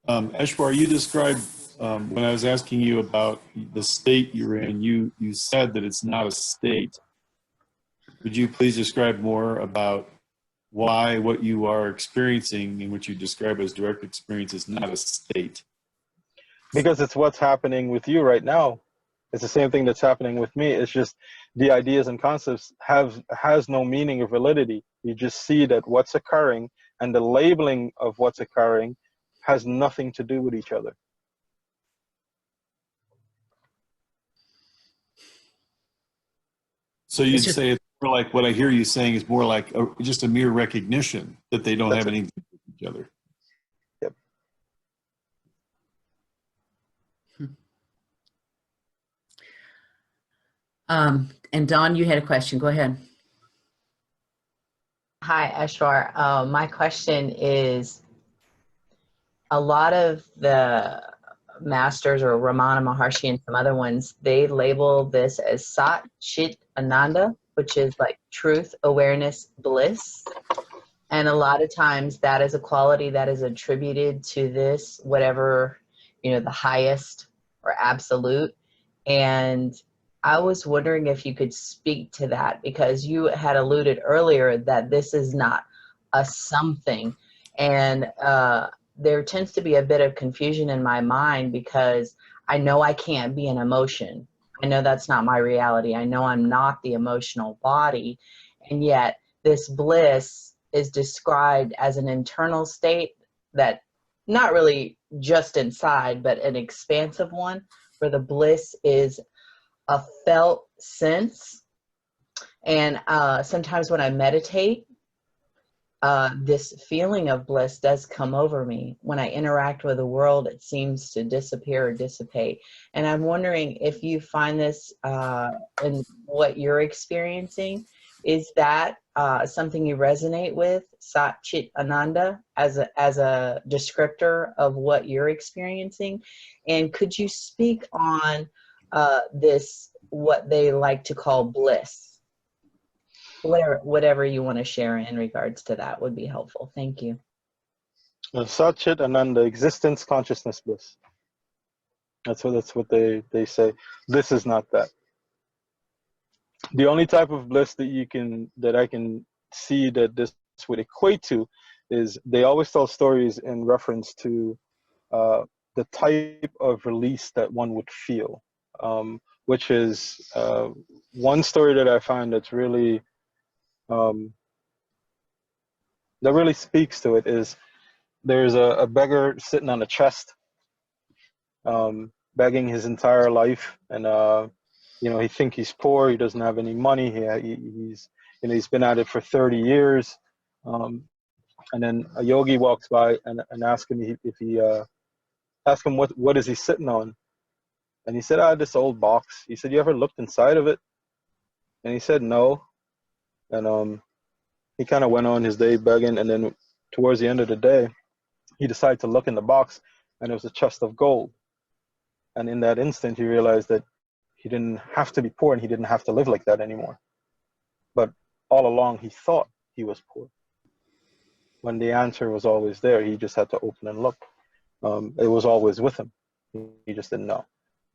Eshwar, you described, when I was asking you about the state you're in, you said that it's not a state. Would you please describe more about why what you are experiencing and what you describe as direct experience is not a state? Because it's what's happening with you right now. It's the same thing that's happening with me. It's just the ideas and concepts has no meaning or validity. You just see that what's occurring, and the labeling of what's occurring has nothing to do with each other. So you'd say it's more like, what I hear you saying is more like just a mere recognition that they don't have anything to do with each other. Yep. And Don, you had a question. Go ahead. Hi, Eshwar. My question is, a lot of the masters, or Ramana Maharshi and some other ones, they label this as Sat Chit Ananda, which is like truth, awareness, bliss. And a lot of times that is a quality that is attributed to this, whatever, the highest or absolute. And I was wondering if you could speak to that, because you had alluded earlier that this is not a something. And there tends to be a bit of confusion in my mind, because I know I can't be an emotion. I know that's not my reality. I know I'm not the emotional body. And yet this bliss is described as an internal state that not really just inside, but an expansive one, where the bliss is a felt sense. And sometimes when I meditate, this feeling of bliss does come over me. When I interact with the world, it seems to disappear or dissipate. And I'm wondering if you find this in what you're experiencing. Is that something you resonate with, Sat Chit Ananda, as a descriptor of what you're experiencing? And could you speak on this, what they like to call bliss? Whatever you want to share in regards to that would be helpful. Thank you. Sat Chit Ananda, existence, consciousness, bliss. That's what they say. This is not that. The only type of bliss that I can see that this would equate to is, they always tell stories in reference to the type of release that one would feel, which is one story that I find that's really that really speaks to it. Is there's a beggar sitting on a chest, begging his entire life, and he think he's poor, he doesn't have any money, he's been at it for 30 years, and then a yogi walks by and asks him ask him what is he sitting on, and he said, this old box. He said, you ever looked inside of it? And he said no. And he kind of went on his day begging, and then towards the end of the day, he decided to look in the box, and it was a chest of gold. And in that instant, he realized that he didn't have to be poor, and he didn't have to live like that anymore. But all along, he thought he was poor. When the answer was always there, he just had to open and look. It was always with him. He just didn't know.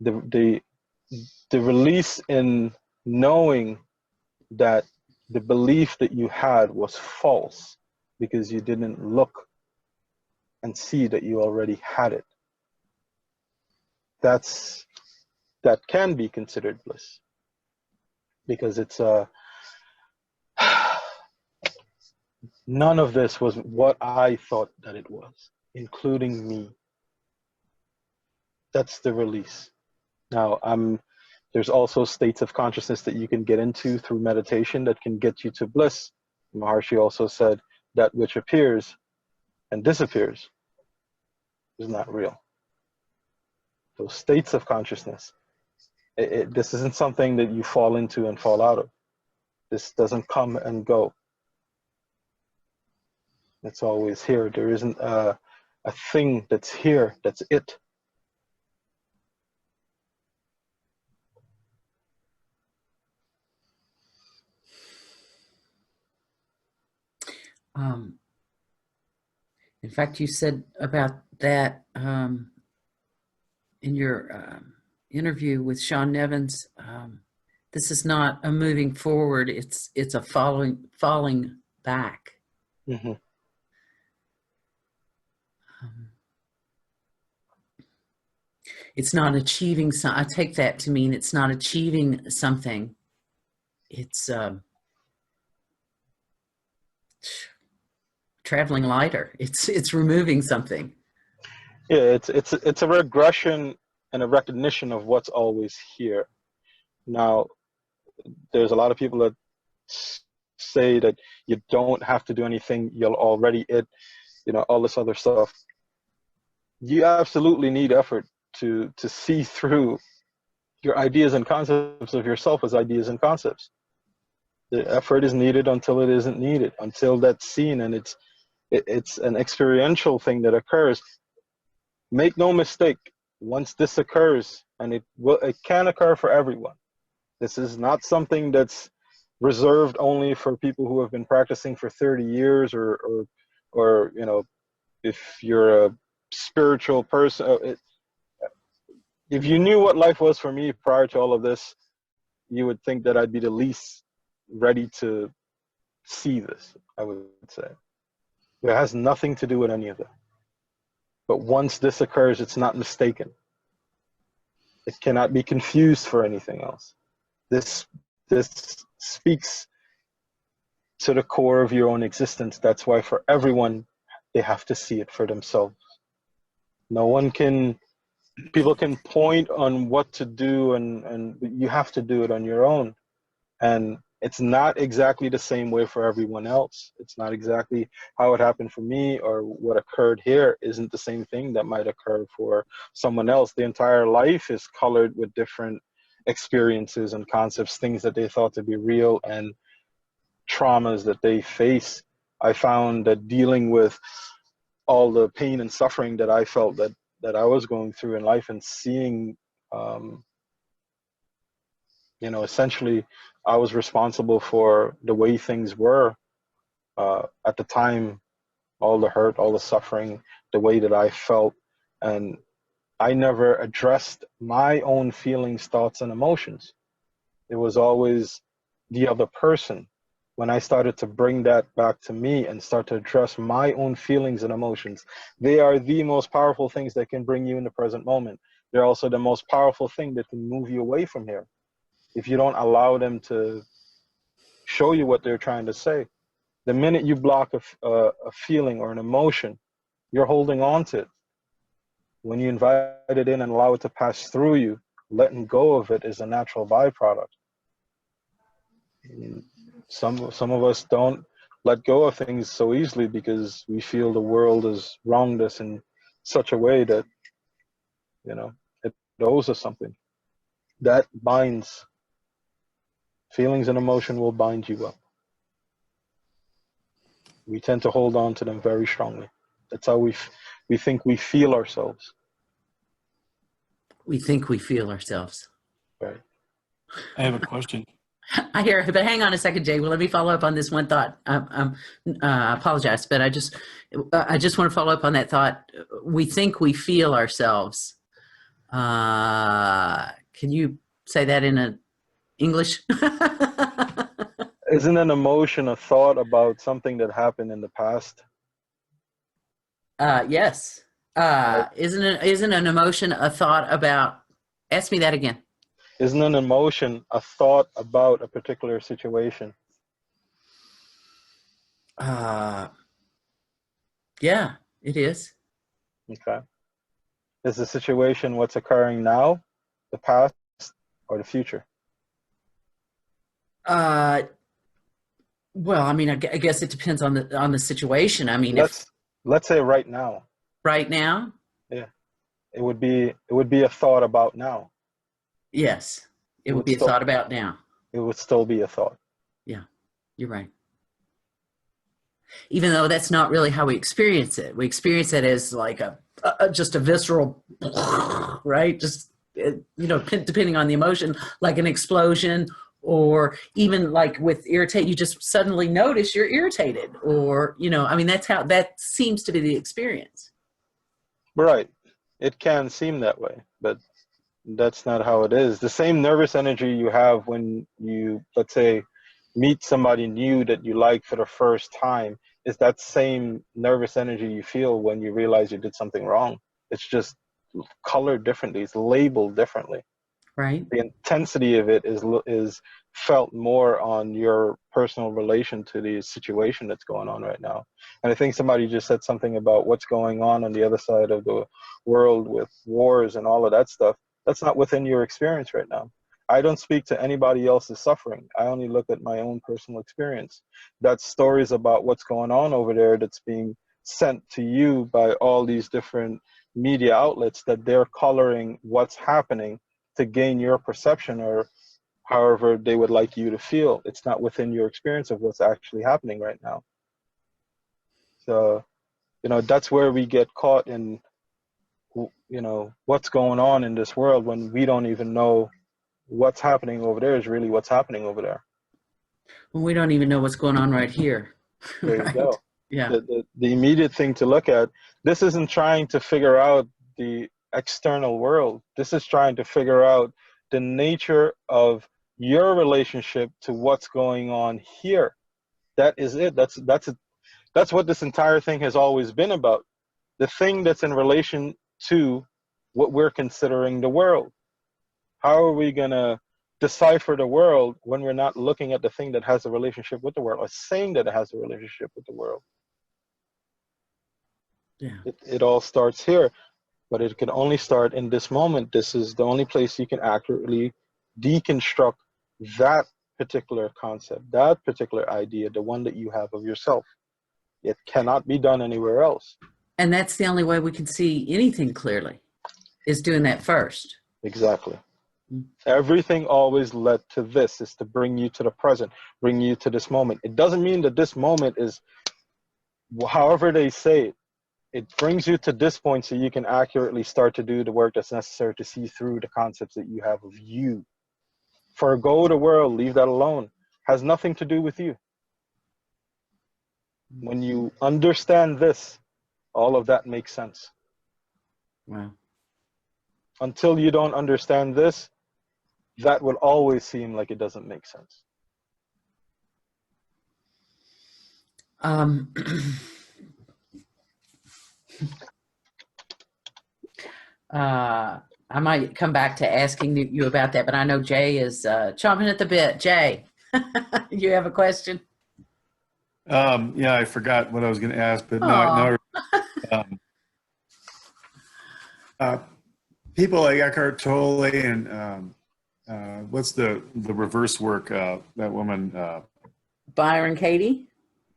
The release in knowing that the belief that you had was false because you didn't look and see that you already had it. That can be considered bliss, because it's none of this was what I thought that it was, including me. That's the release. Now, there's also states of consciousness that you can get into through meditation that can get you to bliss. Maharshi also said that which appears and disappears is not real. Those states of consciousness, this isn't something that you fall into and fall out of. This doesn't come and go. It's always here. There isn't a thing that's here, that's it. In fact, you said about that in your interview with Sean Nevins. This is not a moving forward; it's a falling back. Mm-hmm. It's not achieving I take that to mean it's not achieving something. It's traveling lighter. It's removing something. Yeah, it's a regression and a recognition of what's always here. Now, there's a lot of people that say that you don't have to do anything, you'll already it, all this other stuff. You absolutely need effort to see through your ideas and concepts of yourself as ideas and concepts. The effort is needed until it isn't needed, until that's seen, and it's an experiential thing that occurs. Make no mistake, once this occurs, and it can occur for everyone. This is not something that's reserved only for people who have been practicing for 30 years or if you're a spiritual person. If you knew what life was for me prior to all of this, you would think that I'd be the least ready to see this, I would say. It has nothing to do with any of that. But once this occurs, it's not mistaken. It cannot be confused for anything else. This speaks to the core of your own existence. That's why for everyone, they have to see it for themselves. People can point on what to do, and you have to do it on your own. And it's not exactly the same way for everyone else. It's not exactly how it happened for me, or what occurred here isn't the same thing that might occur for someone else. The entire life is colored with different experiences and concepts, things that they thought to be real, and traumas that they face. I found that dealing with all the pain and suffering that I felt that I was going through in life, and seeing, essentially I was responsible for the way things were at the time, all the hurt, all the suffering, the way that I felt. And I never addressed my own feelings, thoughts, and emotions. It was always the other person. When I started to bring that back to me and start to address my own feelings and emotions, they are the most powerful things that can bring you in the present moment. They're also the most powerful thing that can move you away from here. If you don't allow them to show you what they're trying to say, the minute you block a feeling or an emotion, you're holding on to it. When you invite it in and allow it to pass through you, letting go of it is a natural byproduct. Some of us don't let go of things so easily because we feel the world has wronged us in such a way that, it owes us something. That binds. Feelings and emotion will bind you up. We tend to hold on to them very strongly. That's how we think we feel ourselves. We think we feel ourselves. Right. I have a question. I hear, but hang on a second, Jay. Well, let me follow up on this one thought. I apologize, but I just want to follow up on that thought. We think we feel ourselves. Can you say that in English? Isn't an emotion a thought about something that happened in the past? Yes. Isn't an emotion a thought about? Ask me that again. Isn't an emotion a thought about a particular situation? Yeah, it is. Okay. Is the situation what's occurring now, the past, or the future? Well, I mean, I guess it depends on the situation. I mean, if Let's say right now. right now, Yeah. It would be a thought about now. yes, it would be a thought about now. It would still be a thought. Yeah, you're right. Even though that's not really how we experience it. We experience it as like just a visceral, right? Just, depending on the emotion, like an explosion, or even like with irritate, you just suddenly notice you're irritated, or, I mean, that seems to be the experience. Right. It can seem that way, but that's not how it is. The same nervous energy you have when you, let's say, meet somebody new that you like for the first time is that same nervous energy you feel when you realize you did something wrong. It's just colored differently. It's labeled differently. Right. The intensity of it is felt more on your personal relation to the situation that's going on right now. And I think somebody just said something about what's going on the other side of the world with wars and all of that stuff. That's not within your experience right now. I don't speak to anybody else's suffering. I only look at my own personal experience. That's stories about what's going on over there that's being sent to you by all these different media outlets that they're coloring what's happening to gain your perception or however they would like you to feel. It's not within your experience of what's actually happening right now. So, that's where we get caught in, what's going on in this world when we don't even know what's happening over there is really what's happening over there. Well, we don't even know what's going on right here. There Right. you go. Yeah. The immediate thing to look at, this isn't trying to figure out the external world. This is trying to figure out the nature of your relationship to what's going on here. That is it. That's what this entire thing has always been about. The thing that's in relation to what we're considering the world. How are we going to decipher the world when we're not looking at the thing that has a relationship with the world or saying that it has a relationship with the world? Yeah. It all starts here, but it can only start in this moment. This is the only place you can accurately deconstruct that particular concept, that particular idea, the one that you have of yourself. It cannot be done anywhere else. And that's the only way we can see anything clearly, is doing that first. Exactly. Everything always led to this, is to bring you to the present, bring you to this moment. It doesn't mean that this moment is, however they say it, it brings you to this point so you can accurately start to do the work that's necessary to see through the concepts that you have of you. Forgo the world, leave that alone. Has nothing to do with you. When you understand this, all of that makes sense. Wow. Until you don't understand this, that will always seem like it doesn't make sense. I might come back to asking you about that, but I know Jay is chomping at the bit. Jay, you have a question? Yeah, I forgot what I was going to ask, but people like Eckhart Tolle and what's the reverse work, that woman? Byron Katie?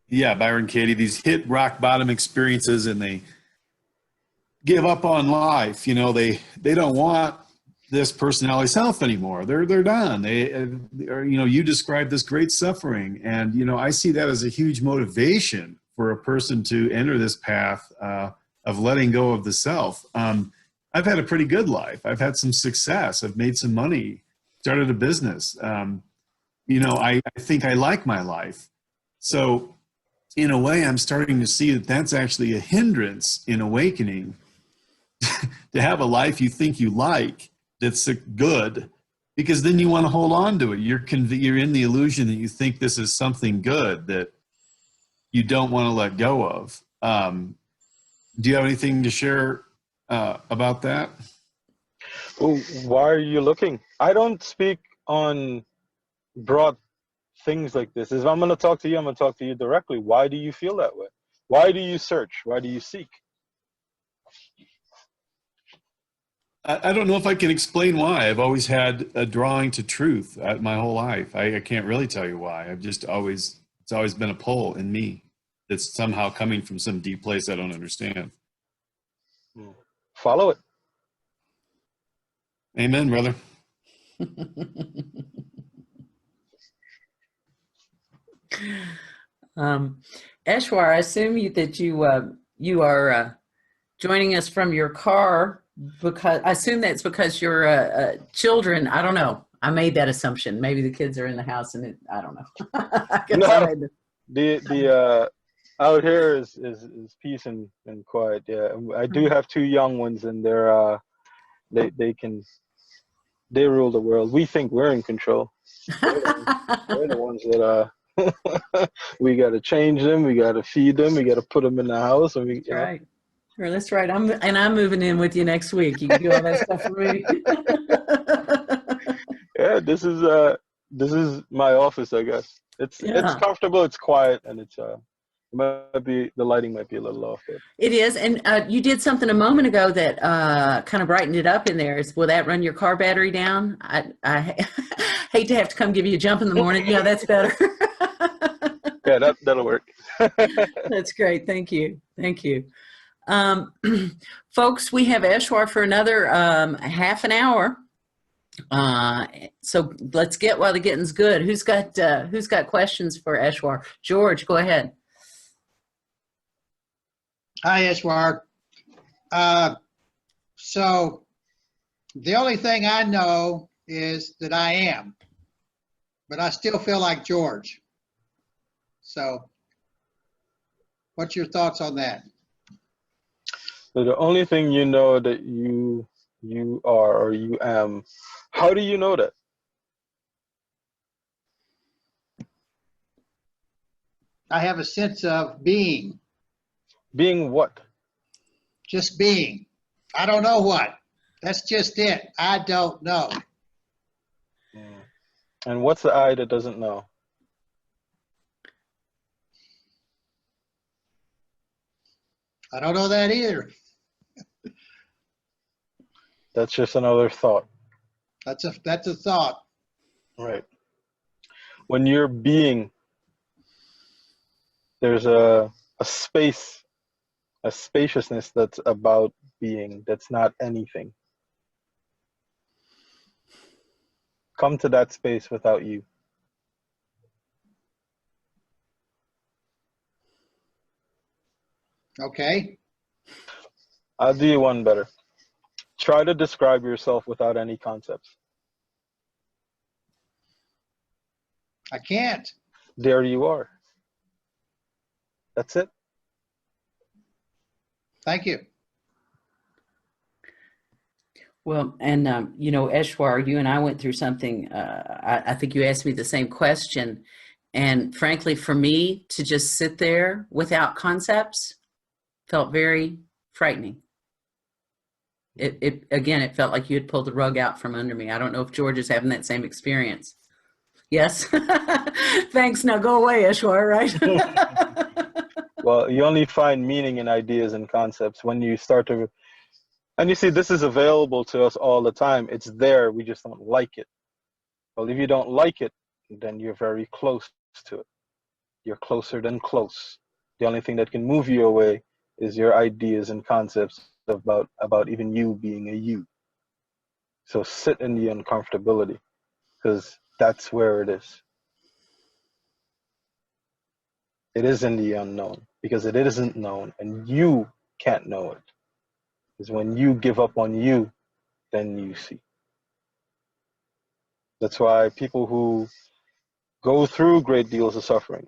Yeah, Byron Katie. These hit rock bottom experiences and they give up on life. They don't want this personality self anymore. They're done. You described this great suffering, and I see that as a huge motivation for a person to enter this path of letting go of the self. I've had a pretty good life. I've had some success. I've made some money, started a business. I think I like my life. So in a way, I'm starting to see that that's actually a hindrance in awakening. To have a life you think you like that's good, because then you want to hold on to it. You're in the illusion that you think this is something good that you don't want to let go of. Do you have anything to share about that? Oh, why are you looking? I don't speak on broad things like this. If I'm going to talk to you, I'm going to talk to you directly. Why do you feel that way? Why do you search? Why do you seek? I don't know if I can explain why. I've always had a drawing to truth my whole life. I can't really tell you why. It's always been a pull in me that's somehow coming from some deep place I don't understand. Follow it. Amen, brother. Eshwar, I assume that you are joining us from your car, because I assume that's because your children. I don't know. I made that assumption. Maybe the kids are in the house, and I don't know. I guess I made the out here is peace and quiet. Yeah, I do have two young ones, and they rule the world. We think we're in control. They're the ones that we got to change them, we got to feed them, we got to put them in the house, and That's right. Sure, that's right. I'm moving in with you next week. You can do all that stuff for me. Yeah, this is my office, I guess. It's comfortable, it's quiet, and it's the lighting might be a little off there. It is, and you did something a moment ago that kind of brightened it up in there. Will that run your car battery down? I hate to have to come give you a jump in the morning. Yeah, that's better. Yeah, that'll work. That's great. Thank you. Thank you. Folks, we have Eshwar for another half an hour. So let's get while the getting's good. Who's got questions for Eshwar? George, go ahead. Hi, Eshwar. So the only thing I know is that I am, but I still feel like George. So what's your thoughts on that? So the only thing you know that you are or you am, how do you know that? I have a sense of being. Being what? Just being. I don't know what. That's just it. I don't know. And what's the I that doesn't know? I don't know that either. That's just another thought. That's a thought. Right. When you're being, there's a space, a spaciousness that's about being, that's not anything. Come to that space without you. Okay. I'll do you one better. Try to describe yourself without any concepts. I can't. There you are. That's it. Thank you. Well, and Eshwar, you and I went through something. I think you asked me the same question, and frankly, for me to just sit there without concepts felt very frightening. It felt like you had pulled the rug out from under me. I don't know if George is having that same experience. Yes. Thanks. Now go away, Eshwar. Right. Well, you only find meaning in ideas and concepts when you start to. And you see, this is available to us all the time. It's there. We just don't like it. Well, if you don't like it, then you're very close to it. You're closer than close. The only thing that can move you away is your ideas and concepts about even you being a you. So sit in the uncomfortability, because that's where it is. It is in the unknown, because it isn't known, and you can't know it. Is when you give up on you, then you see. That's why people who go through great deals of suffering,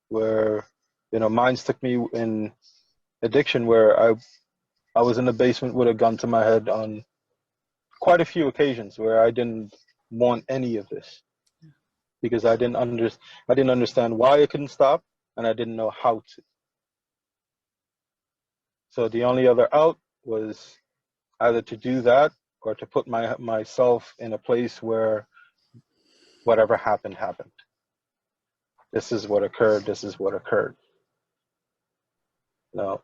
where, you know, mines took me in addiction, where I was in the basement with a gun to my head on quite a few occasions where I didn't want any of this, because I didn't understand why I couldn't stop, and I didn't know how to. So the only other out was either to do that or to put myself in a place where whatever happened. This is what occurred. This is what occurred. Now,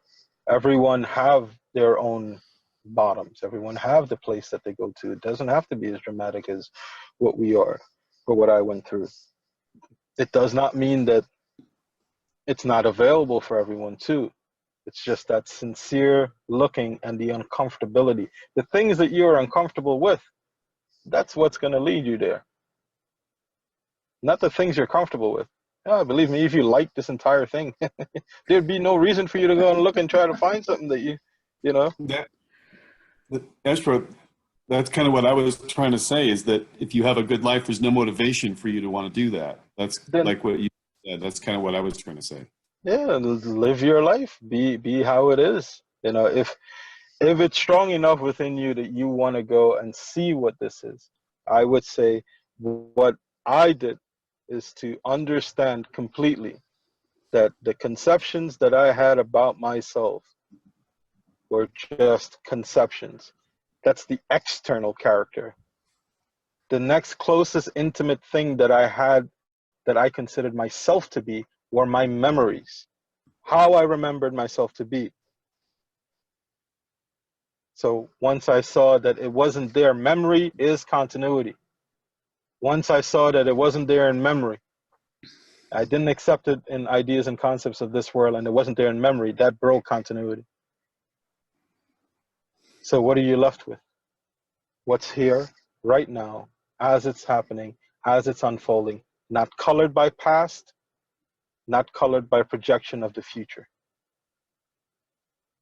everyone have their own bottoms. Everyone have the place that they go to. It doesn't have to be as dramatic as what we are or what I went through. It does not mean that it's not available for everyone too. It's just that sincere looking and the uncomfortability. The things that you're uncomfortable with, that's what's going to lead you there. Not the things you're comfortable with. Oh, believe me, if you like this entire thing, there'd be no reason for you to go and look and try to find something that you know. Eshwar, that's kind of what I was trying to say, is that if you have a good life, there's no motivation for you to want to do that. That's like what you said. That's kind of what I was trying to say. Yeah, live your life. Be how it is. You know, if it's strong enough within you that you want to go and see what this is, I would say what I did is to understand completely that the conceptions that I had about myself were just conceptions. That's the external character. The next closest intimate thing that I had, that I considered myself to be, were my memories, how I remembered myself to be. So once I saw that it wasn't there, memory is continuity. Once I saw that it wasn't there in memory, I didn't accept it in ideas and concepts of this world, and it wasn't there in memory, that broke continuity. So what are you left with? What's here right now, as it's happening, as it's unfolding, not colored by past, not colored by projection of the future.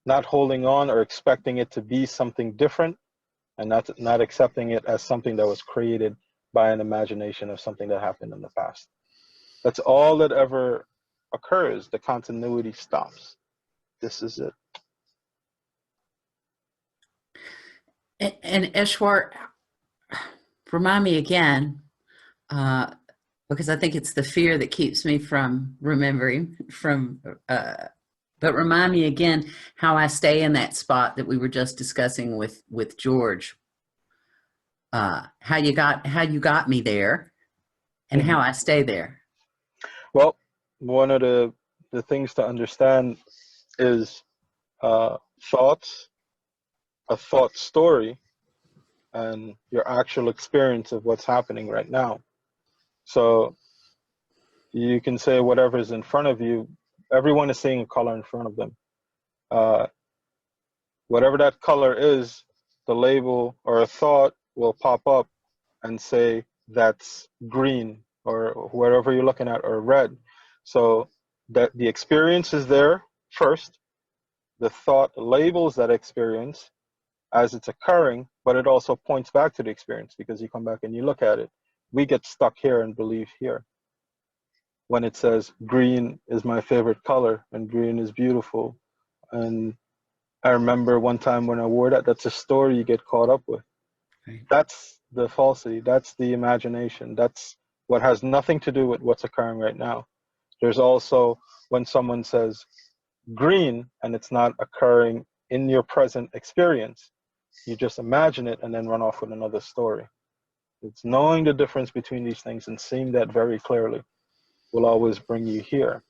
Not holding on or expecting it to be something different, and not accepting it as something that was created by an imagination of something that happened in the past. That's all that ever occurs. The continuity stops. This is it. And Eshwar, remind me again, because I think it's the fear that keeps me from remembering but remind me again how I stay in that spot that we were just discussing with George. How you got me there, and how I stay there. Well, one of the things to understand is thoughts, a thought story, and your actual experience of what's happening right now. So you can say whatever's in front of you. Everyone is seeing a color in front of them. Whatever that color is, the label or a thought will pop up and say that's green, or wherever you're looking at, or red. So that the experience is there first. The thought labels that experience as it's occurring, but it also points back to the experience, because you come back and you look at it. We get stuck here and believe here. When it says green is my favorite color and green is beautiful. And I remember one time when I wore that, that's a story you get caught up with. Right. That's the falsity. That's the imagination. That's what has nothing to do with what's occurring right now. There's also when someone says green and it's not occurring in your present experience, you just imagine it and then run off with another story. It's knowing the difference between these things and seeing that very clearly will always bring you here.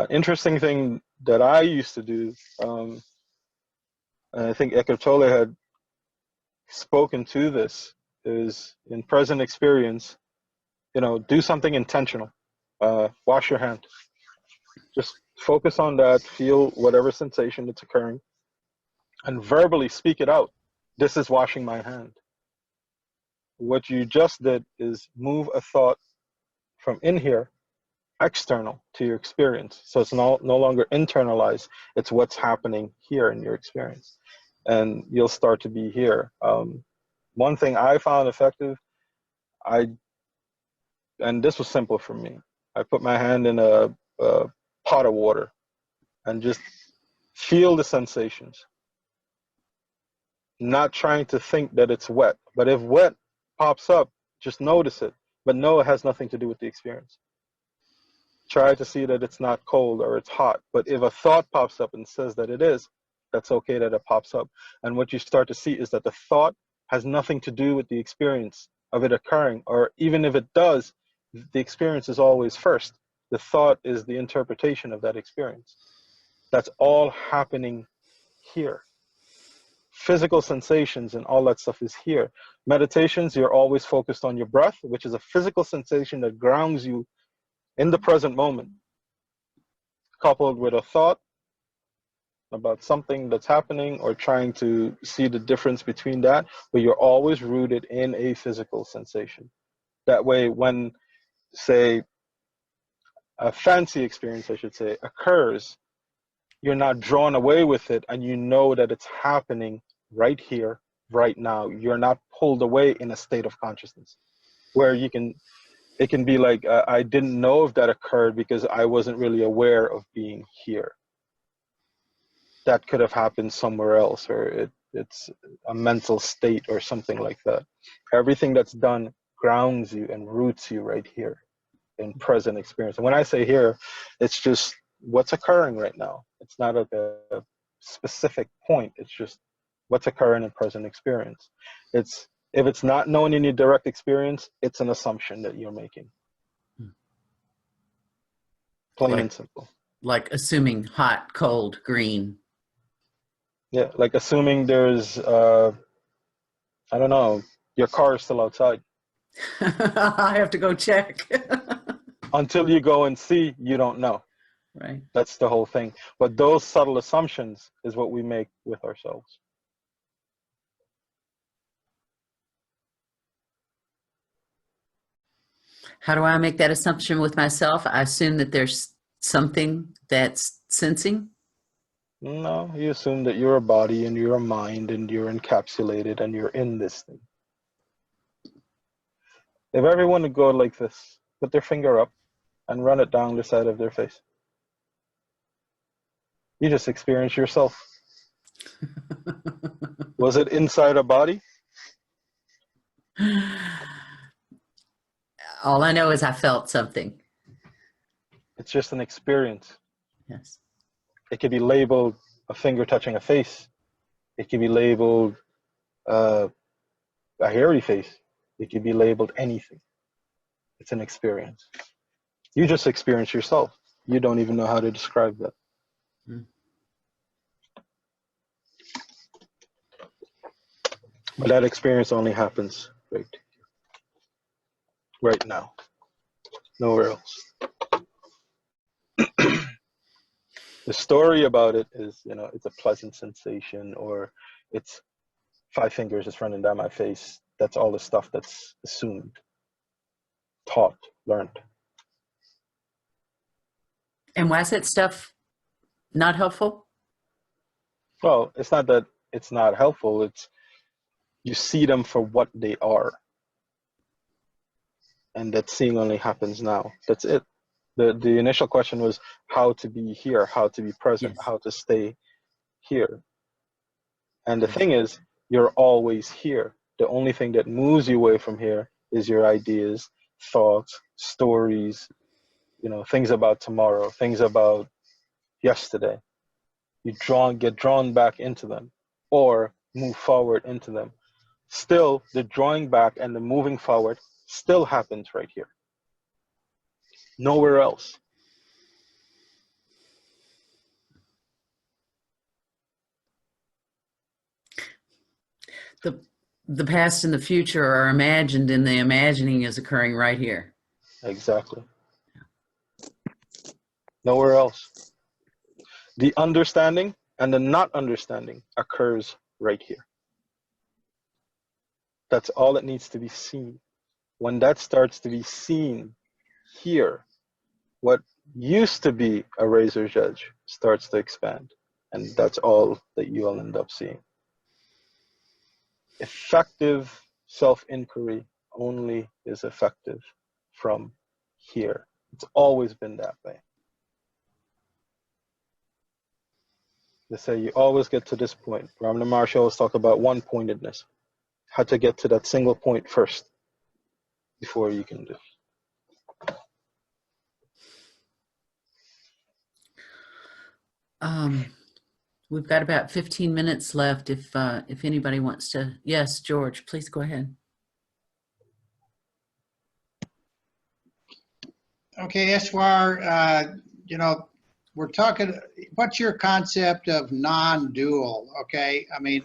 Interesting thing that I used to do, and I think Eckhart Tolle had spoken to this, is in present experience, do something intentional. Wash your hand. Just focus on that, feel whatever sensation that's occurring, and verbally speak it out. This is washing my hand. What you just did is move a thought from in here external to your experience. So it's no longer internalized. It's what's happening here in your experience. And you'll start to be here. One thing I found effective, I and this was simple for me. I put my hand in a pot of water and just feel the sensations. Not trying to think that it's wet, but if wet pops up, just notice it, but know it has nothing to do with the experience. Try to see that it's not cold or it's hot, but if a thought pops up and says that it is, that's okay that it pops up. And what you start to see is that the thought has nothing to do with the experience of it occurring, or even if it does, the experience is always first. The thought is the interpretation of that experience. That's all happening here. Physical sensations and all that stuff is here. Meditations, you're always focused on your breath, which is a physical sensation that grounds you in the present moment, coupled with a thought about something that's happening or trying to see the difference between that, but you're always rooted in a physical sensation. That way, when, say, a fancy experience, I should say, occurs, you're not drawn away with it, and you know that it's happening right here, right now. You're not pulled away in a state of consciousness where it can be like, I didn't know if that occurred because I wasn't really aware of being here. That could have happened somewhere else, or it's a mental state or something like that. Everything that's done grounds you and roots you right here in present experience. And when I say here, it's just what's occurring right now. It's not like a specific point. It's just what's occurring in present experience. If it's not known in your direct experience, it's an assumption that you're making. Plain and simple. Like assuming hot, cold, green. Yeah, like assuming there's, I don't know, your car is still outside. I have to go check. Until you go and see, you don't know. Right. That's the whole thing. But those subtle assumptions is what we make with ourselves. How do I make that assumption with myself? I assume that there's something that's sensing. No, you assume that you're a body and you're a mind and you're encapsulated and you're in this thing. If everyone would go like this, put their finger up and run it down the side of their face. You just experience yourself. Was it inside a body? All I know is I felt something. It's just an experience. Yes. It could be labeled a finger touching a face. It could be labeled a hairy face. It could be labeled anything. It's an experience. You just experience yourself. You don't even know how to describe that. But that experience only happens right now. Nowhere else. The story about it is, it's a pleasant sensation, or it's 5 fingers just running down my face. That's all the stuff that's assumed, taught, learned. And why is that stuff not helpful? Well, it's not that it's not helpful. It's you see them for what they are. And that seeing only happens now. That's it. The initial question was how to be here, how to be present, yes. How to stay here. And the thing is, you're always here. The only thing that moves you away from here is your ideas, thoughts, stories, things about tomorrow, things about yesterday. You get drawn back into them or move forward into them. Still, the drawing back and the moving forward still happens right here. Nowhere else. The past and the future are imagined, and the imagining is occurring right here. Exactly. Nowhere else. The understanding and the not understanding occurs right here. That's all that needs to be seen. When that starts to be seen here, what used to be a razor's edge starts to expand. And that's all that you'll end up seeing. Effective self-inquiry only is effective from here. It's always been that way. They say you always get to this point. Ramana Maharshi always talk about one-pointedness. How to get to that single point first before you can do. We've got about 15 minutes left. If anybody wants to, yes, George, please go ahead. Okay, Eshwar, you know, we're talking, what's your concept of non-dual? Okay, I mean,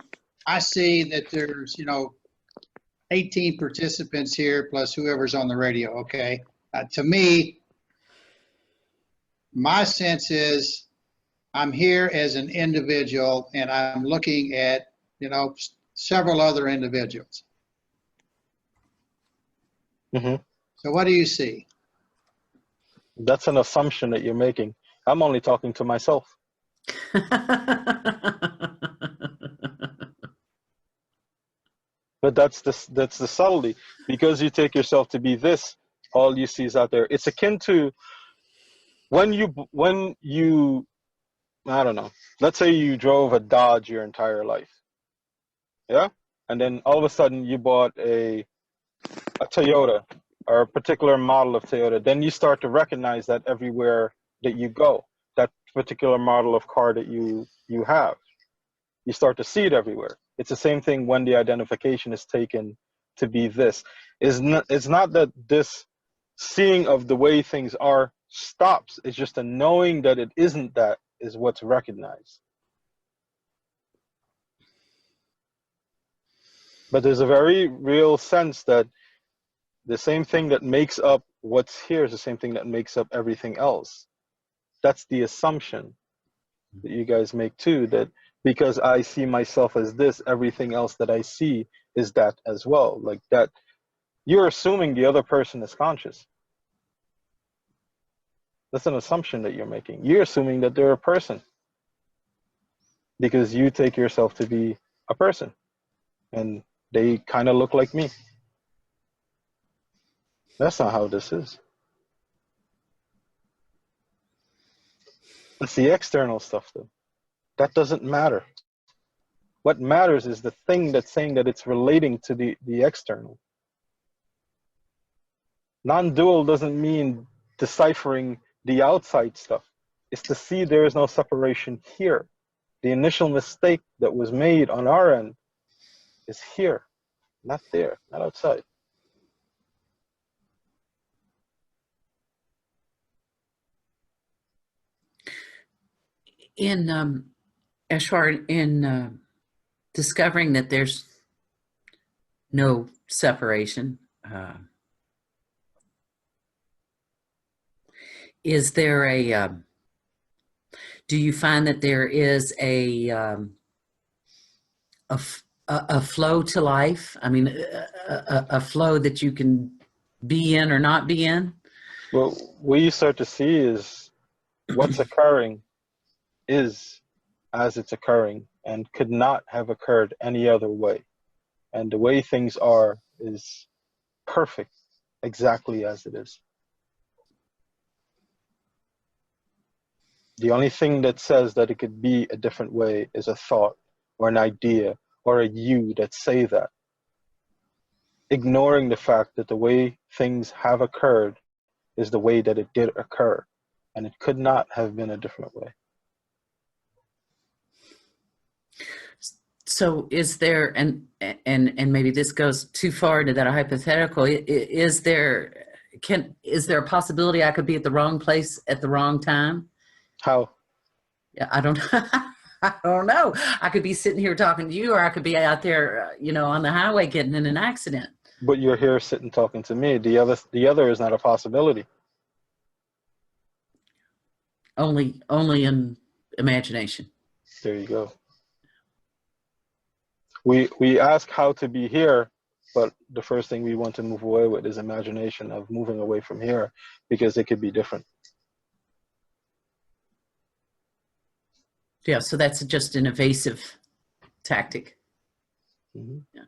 I see that there's, you know, 18 participants here plus whoever's on the radio, okay? To me, my sense is I'm here as an individual and I'm looking at, you know, several other individuals. Mm-hmm. So what do you see? That's an assumption that you're making. I'm only talking to myself. But that's the subtlety. Because you take yourself to be this, all you see is out there. It's akin to when you I don't know, let's say you drove a Dodge your entire life. Yeah? And then all of a sudden you bought a Toyota or a particular model of Toyota. Then you start to recognize that everywhere that you go, that particular model of car that you have. You start to see it everywhere. It's the same thing when the identification is taken to be this. It's not that this seeing of the way things are stops. It's just a knowing that it isn't that is what's recognized. But there's a very real sense that the same thing that makes up what's here is the same thing that makes up everything else. That's the assumption that you guys make too, that because I see myself as this, everything else that I see is that as well. Like that, you're assuming the other person is conscious. That's an assumption that you're making. You're assuming that they're a person because you take yourself to be a person and they kind of look like me. That's not how this is. It's the external stuff though. That doesn't matter. What matters is the thing that's saying that it's relating to the external. Non-dual doesn't mean deciphering the outside stuff. It's to see there is no separation here. The initial mistake that was made on our end is here, not there, not outside. In Eshwar, in discovering that there's no separation, is there a do you find that there is a flow to life? I mean, a flow that you can be in or not be in? Well, what you start to see is what's occurring is as it's occurring and could not have occurred any other way. And the way things are is perfect, exactly as it is. The only thing that says that it could be a different way is a thought or an idea or a you that say that. Ignoring the fact that the way things have occurred is the way that it did occur, and it could not have been a different way. So is there, and maybe this goes too far into that hypothetical, is there a possibility I could be at the wrong place at the wrong time? How? Yeah, I don't I don't know. I could be sitting here talking to you, or I could be out there, you know, on the highway getting in an accident. But you're here sitting talking to me. The other is not a possibility. Only in imagination. There you go. We ask how to be here, but the first thing we want to move away with is imagination of moving away from here, because it could be different. Yeah, so that's just an evasive tactic. Mm-hmm. Yeah.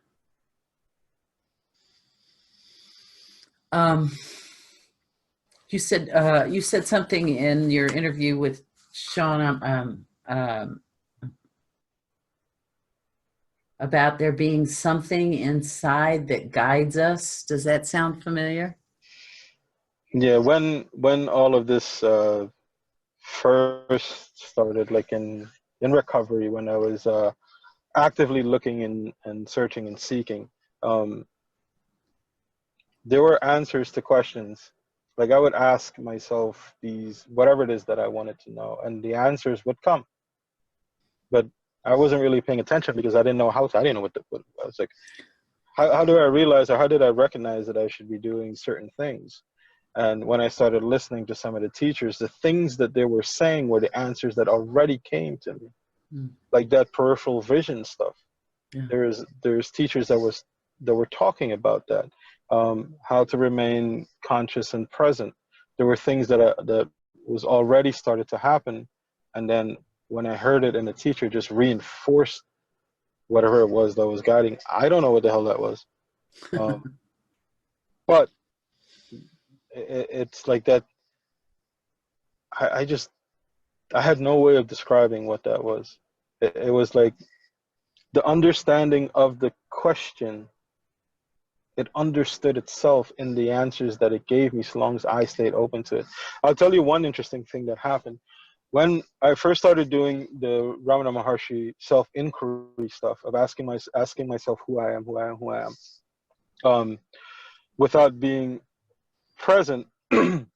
You said something in your interview with Sean about there being something inside that guides us. Does that sound familiar? Yeah, when all of this first started, like in recovery, when I was actively looking and searching and seeking, there were answers to questions. Like I would ask myself these, whatever it is that I wanted to know, and the answers would come. But I wasn't really paying attention because I didn't know how to. I didn't know what I was like. How do I realize, or how did I recognize that I should be doing certain things? And when I started listening to some of the teachers, the things that they were saying were the answers that already came to me, like that peripheral vision stuff. Yeah. There's teachers that were talking about that, how to remain conscious and present. There were things that was already started to happen, and then when I heard it and the teacher just reinforced whatever it was that was guiding. I don't know what the hell that was, but it's like that. I had no way of describing what that was. It was like the understanding of the question. It understood itself in the answers that it gave me, so long as I stayed open to it. I'll tell you one interesting thing that happened. When I first started doing the Ramana Maharshi self-inquiry stuff of asking myself who I am, without being present to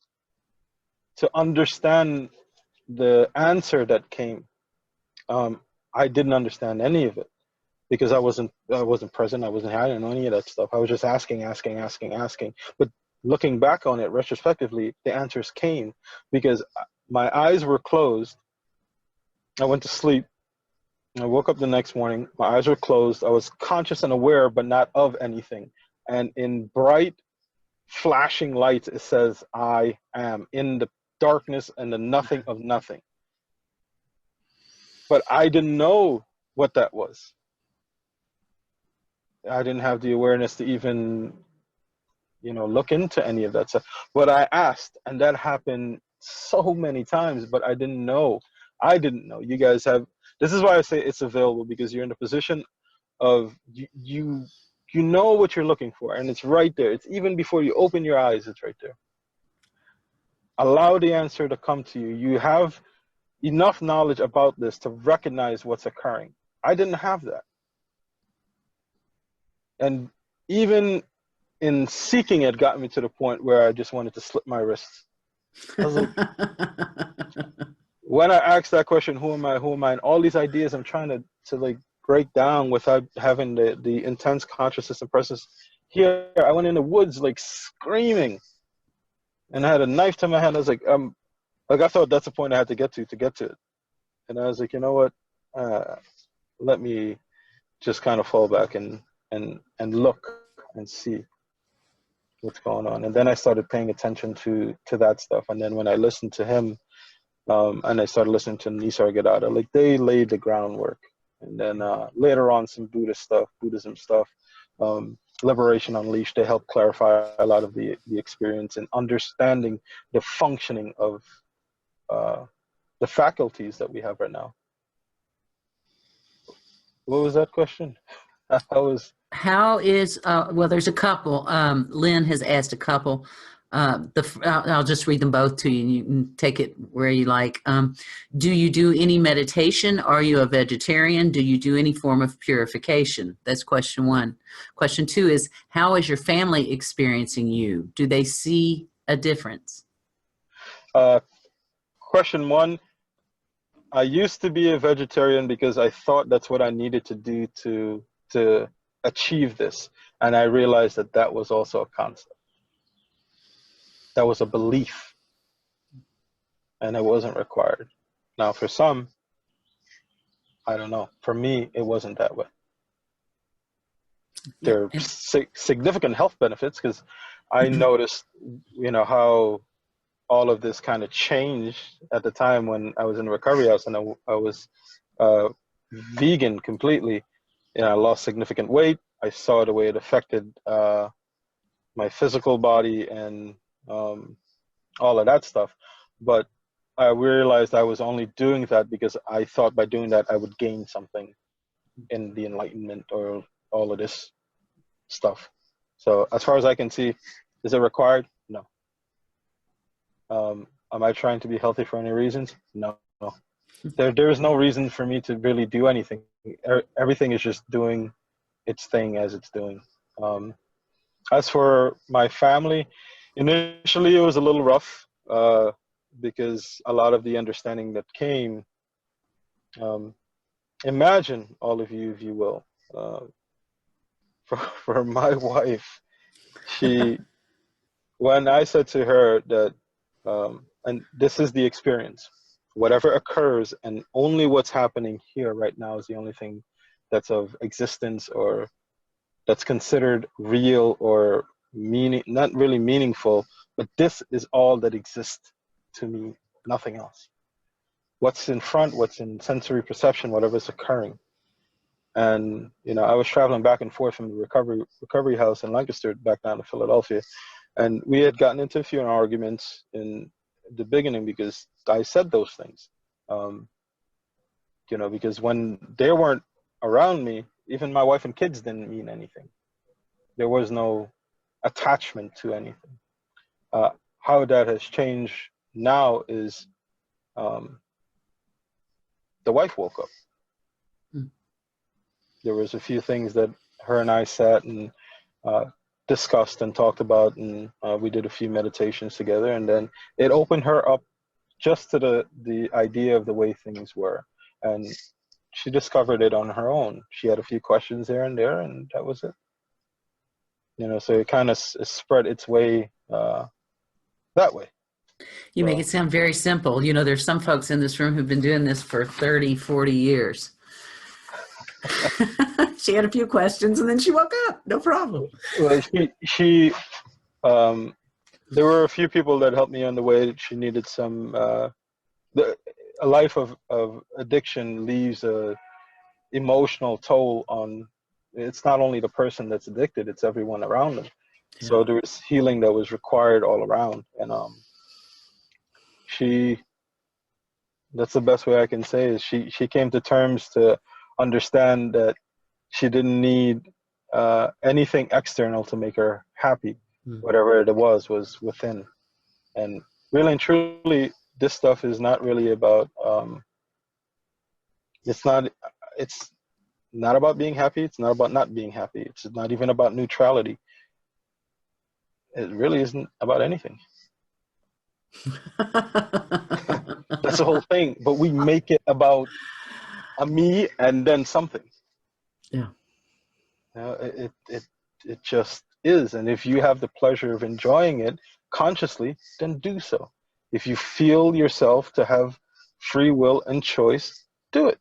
understand the answer that came, I didn't understand any of it because I wasn't present. I didn't know any of that stuff. I was just asking. But looking back on it retrospectively, the answers came because my eyes were closed. I went to sleep. I woke up the next morning. My eyes were closed. I was conscious and aware, but not of anything. And in bright, flashing lights, it says, I am, in the darkness and the nothing of nothing. But I didn't know what that was. I didn't have the awareness to even, look into any of that stuff. But I asked, and that happened so many times, but I didn't know. You guys have, this is why I say it's available, because you're in a position of, you know what you're looking for, and it's right there. It's even before you open your eyes, it's right there. Allow the answer to come to you. You have enough knowledge about this to recognize what's occurring. I didn't have that. And even in seeking it got me to the point where I just wanted to slip my wrists. I was like, when I asked that question, who am I, and all these ideas I'm trying to like break down without having the intense consciousness and presence. Here, I went in the woods like screaming, and I had a knife to my hand. I was like I thought that's the point I had to get to it. And I was like, you know what? Let me just kind of fall back and look and see what's going on. And then I started paying attention to that stuff. And then when I listened to him, and I started listening to Nisargadatta, like they laid the groundwork. And then later on, some Buddhism stuff, Liberation Unleashed, they helped clarify a lot of the experience and understanding the functioning of the faculties that we have right now. What was that question? How is, well, there's a couple. Lynn has asked a couple. I'll just read them both to you, and you can take it where you like. Do you do any meditation? Are you a vegetarian? Do you do any form of purification? That's question one. Question two is, how is your family experiencing you? Do they see a difference? Question one, I used to be a vegetarian because I thought that's what I needed to do to achieve this. And I realized that was also a concept. That was a belief, and it wasn't required. Now, for some, I don't know. For me, it wasn't that way. There are significant health benefits because I noticed, how all of this kind of changed at the time when I was in the recovery house and I was vegan completely. I lost significant weight. I saw the way it affected my physical body and all of that stuff. But I realized I was only doing that because I thought by doing that I would gain something in the enlightenment or all of this stuff. So as far as I can see, is it required? No. Am I trying to be healthy for any reasons? No. There is no reason for me to really do anything. Everything is just doing its thing as it's doing. As for my family, initially it was a little rough because a lot of the understanding that came, imagine all of you, if you will, for my wife, when I said to her that, and this is the experience, whatever occurs and only what's happening here right now is the only thing that's of existence or that's considered real or meaning, not really meaningful, but this is all that exists to me, nothing else. What's in front, what's in sensory perception, whatever's occurring. And, you know, I was traveling back and forth from the recovery house in Lancaster back down to Philadelphia. And we had gotten into a few arguments in the beginning because I said those things. You know, because when they weren't around me, even my wife and kids didn't mean anything. There was no attachment to anything. How that has changed now is the wife woke up. There was a few things that her and I sat and discussed and talked about, and we did a few meditations together, and then it opened her up just to the idea of the way things were, and she discovered it on her own. She had a few questions here and there, and that was it. You know, so it kind of spread its way that way. You make it sound very simple. You know, there's some folks in this room who've been doing this for 30, 40 years. She had a few questions and then she woke up. No problem. Well, there were a few people that helped me on the way. She needed some, a life of addiction leaves a emotional toll on, it's not only the person that's addicted, it's everyone around them. Yeah. So there was healing that was required all around. And that's the best way I can say is she came to terms to understand that she didn't need anything external to make her happy. Whatever it was within. And really and truly, this stuff is not really about, it's not about being happy. It's not about not being happy. It's not even about neutrality. It really isn't about anything. That's the whole thing. But we make it about a me and then something. Yeah. You know, it just is. And if you have the pleasure of enjoying it consciously, then do so. If you feel yourself to have free will and choice, do it.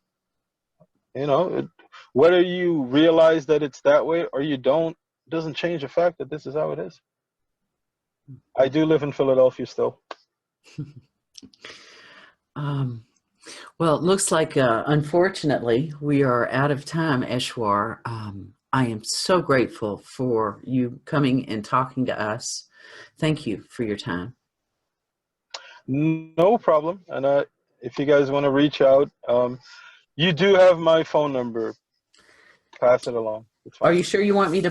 You know, whether you realize that it's that way or you don't, doesn't change the fact that this is how it is. I do live in Philadelphia still. Well, it looks like, unfortunately, we are out of time, Eshwar. I am so grateful for you coming and talking to us. Thank you for your time. No problem. And if you guys want to reach out, you do have my phone number. Pass it along. Are you sure you want me to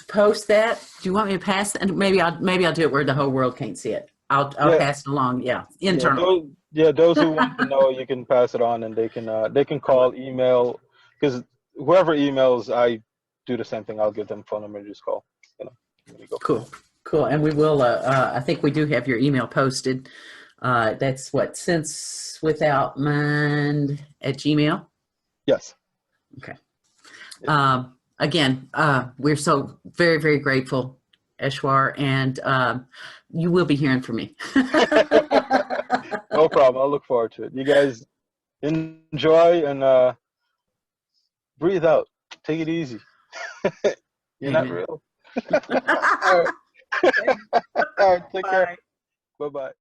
post that? Do you want me to pass it? And maybe I'll do it where the whole world can't see it. I'll pass it along. Yeah, internal. Those who want to know, you can pass it on, and they can call, email, because whoever emails, I do the same thing. I'll give them phone number and just call. You know, cool. And we will. I think we do have your email posted. That's what, Sense Without Mind at Gmail. Yes. Okay. Again, we're so very, very grateful, Eshwar, and you will be hearing from me. No problem. I'll look forward to it. You guys enjoy and breathe out. Take it easy. You're not real. All right. All right. Take care. Bye-bye.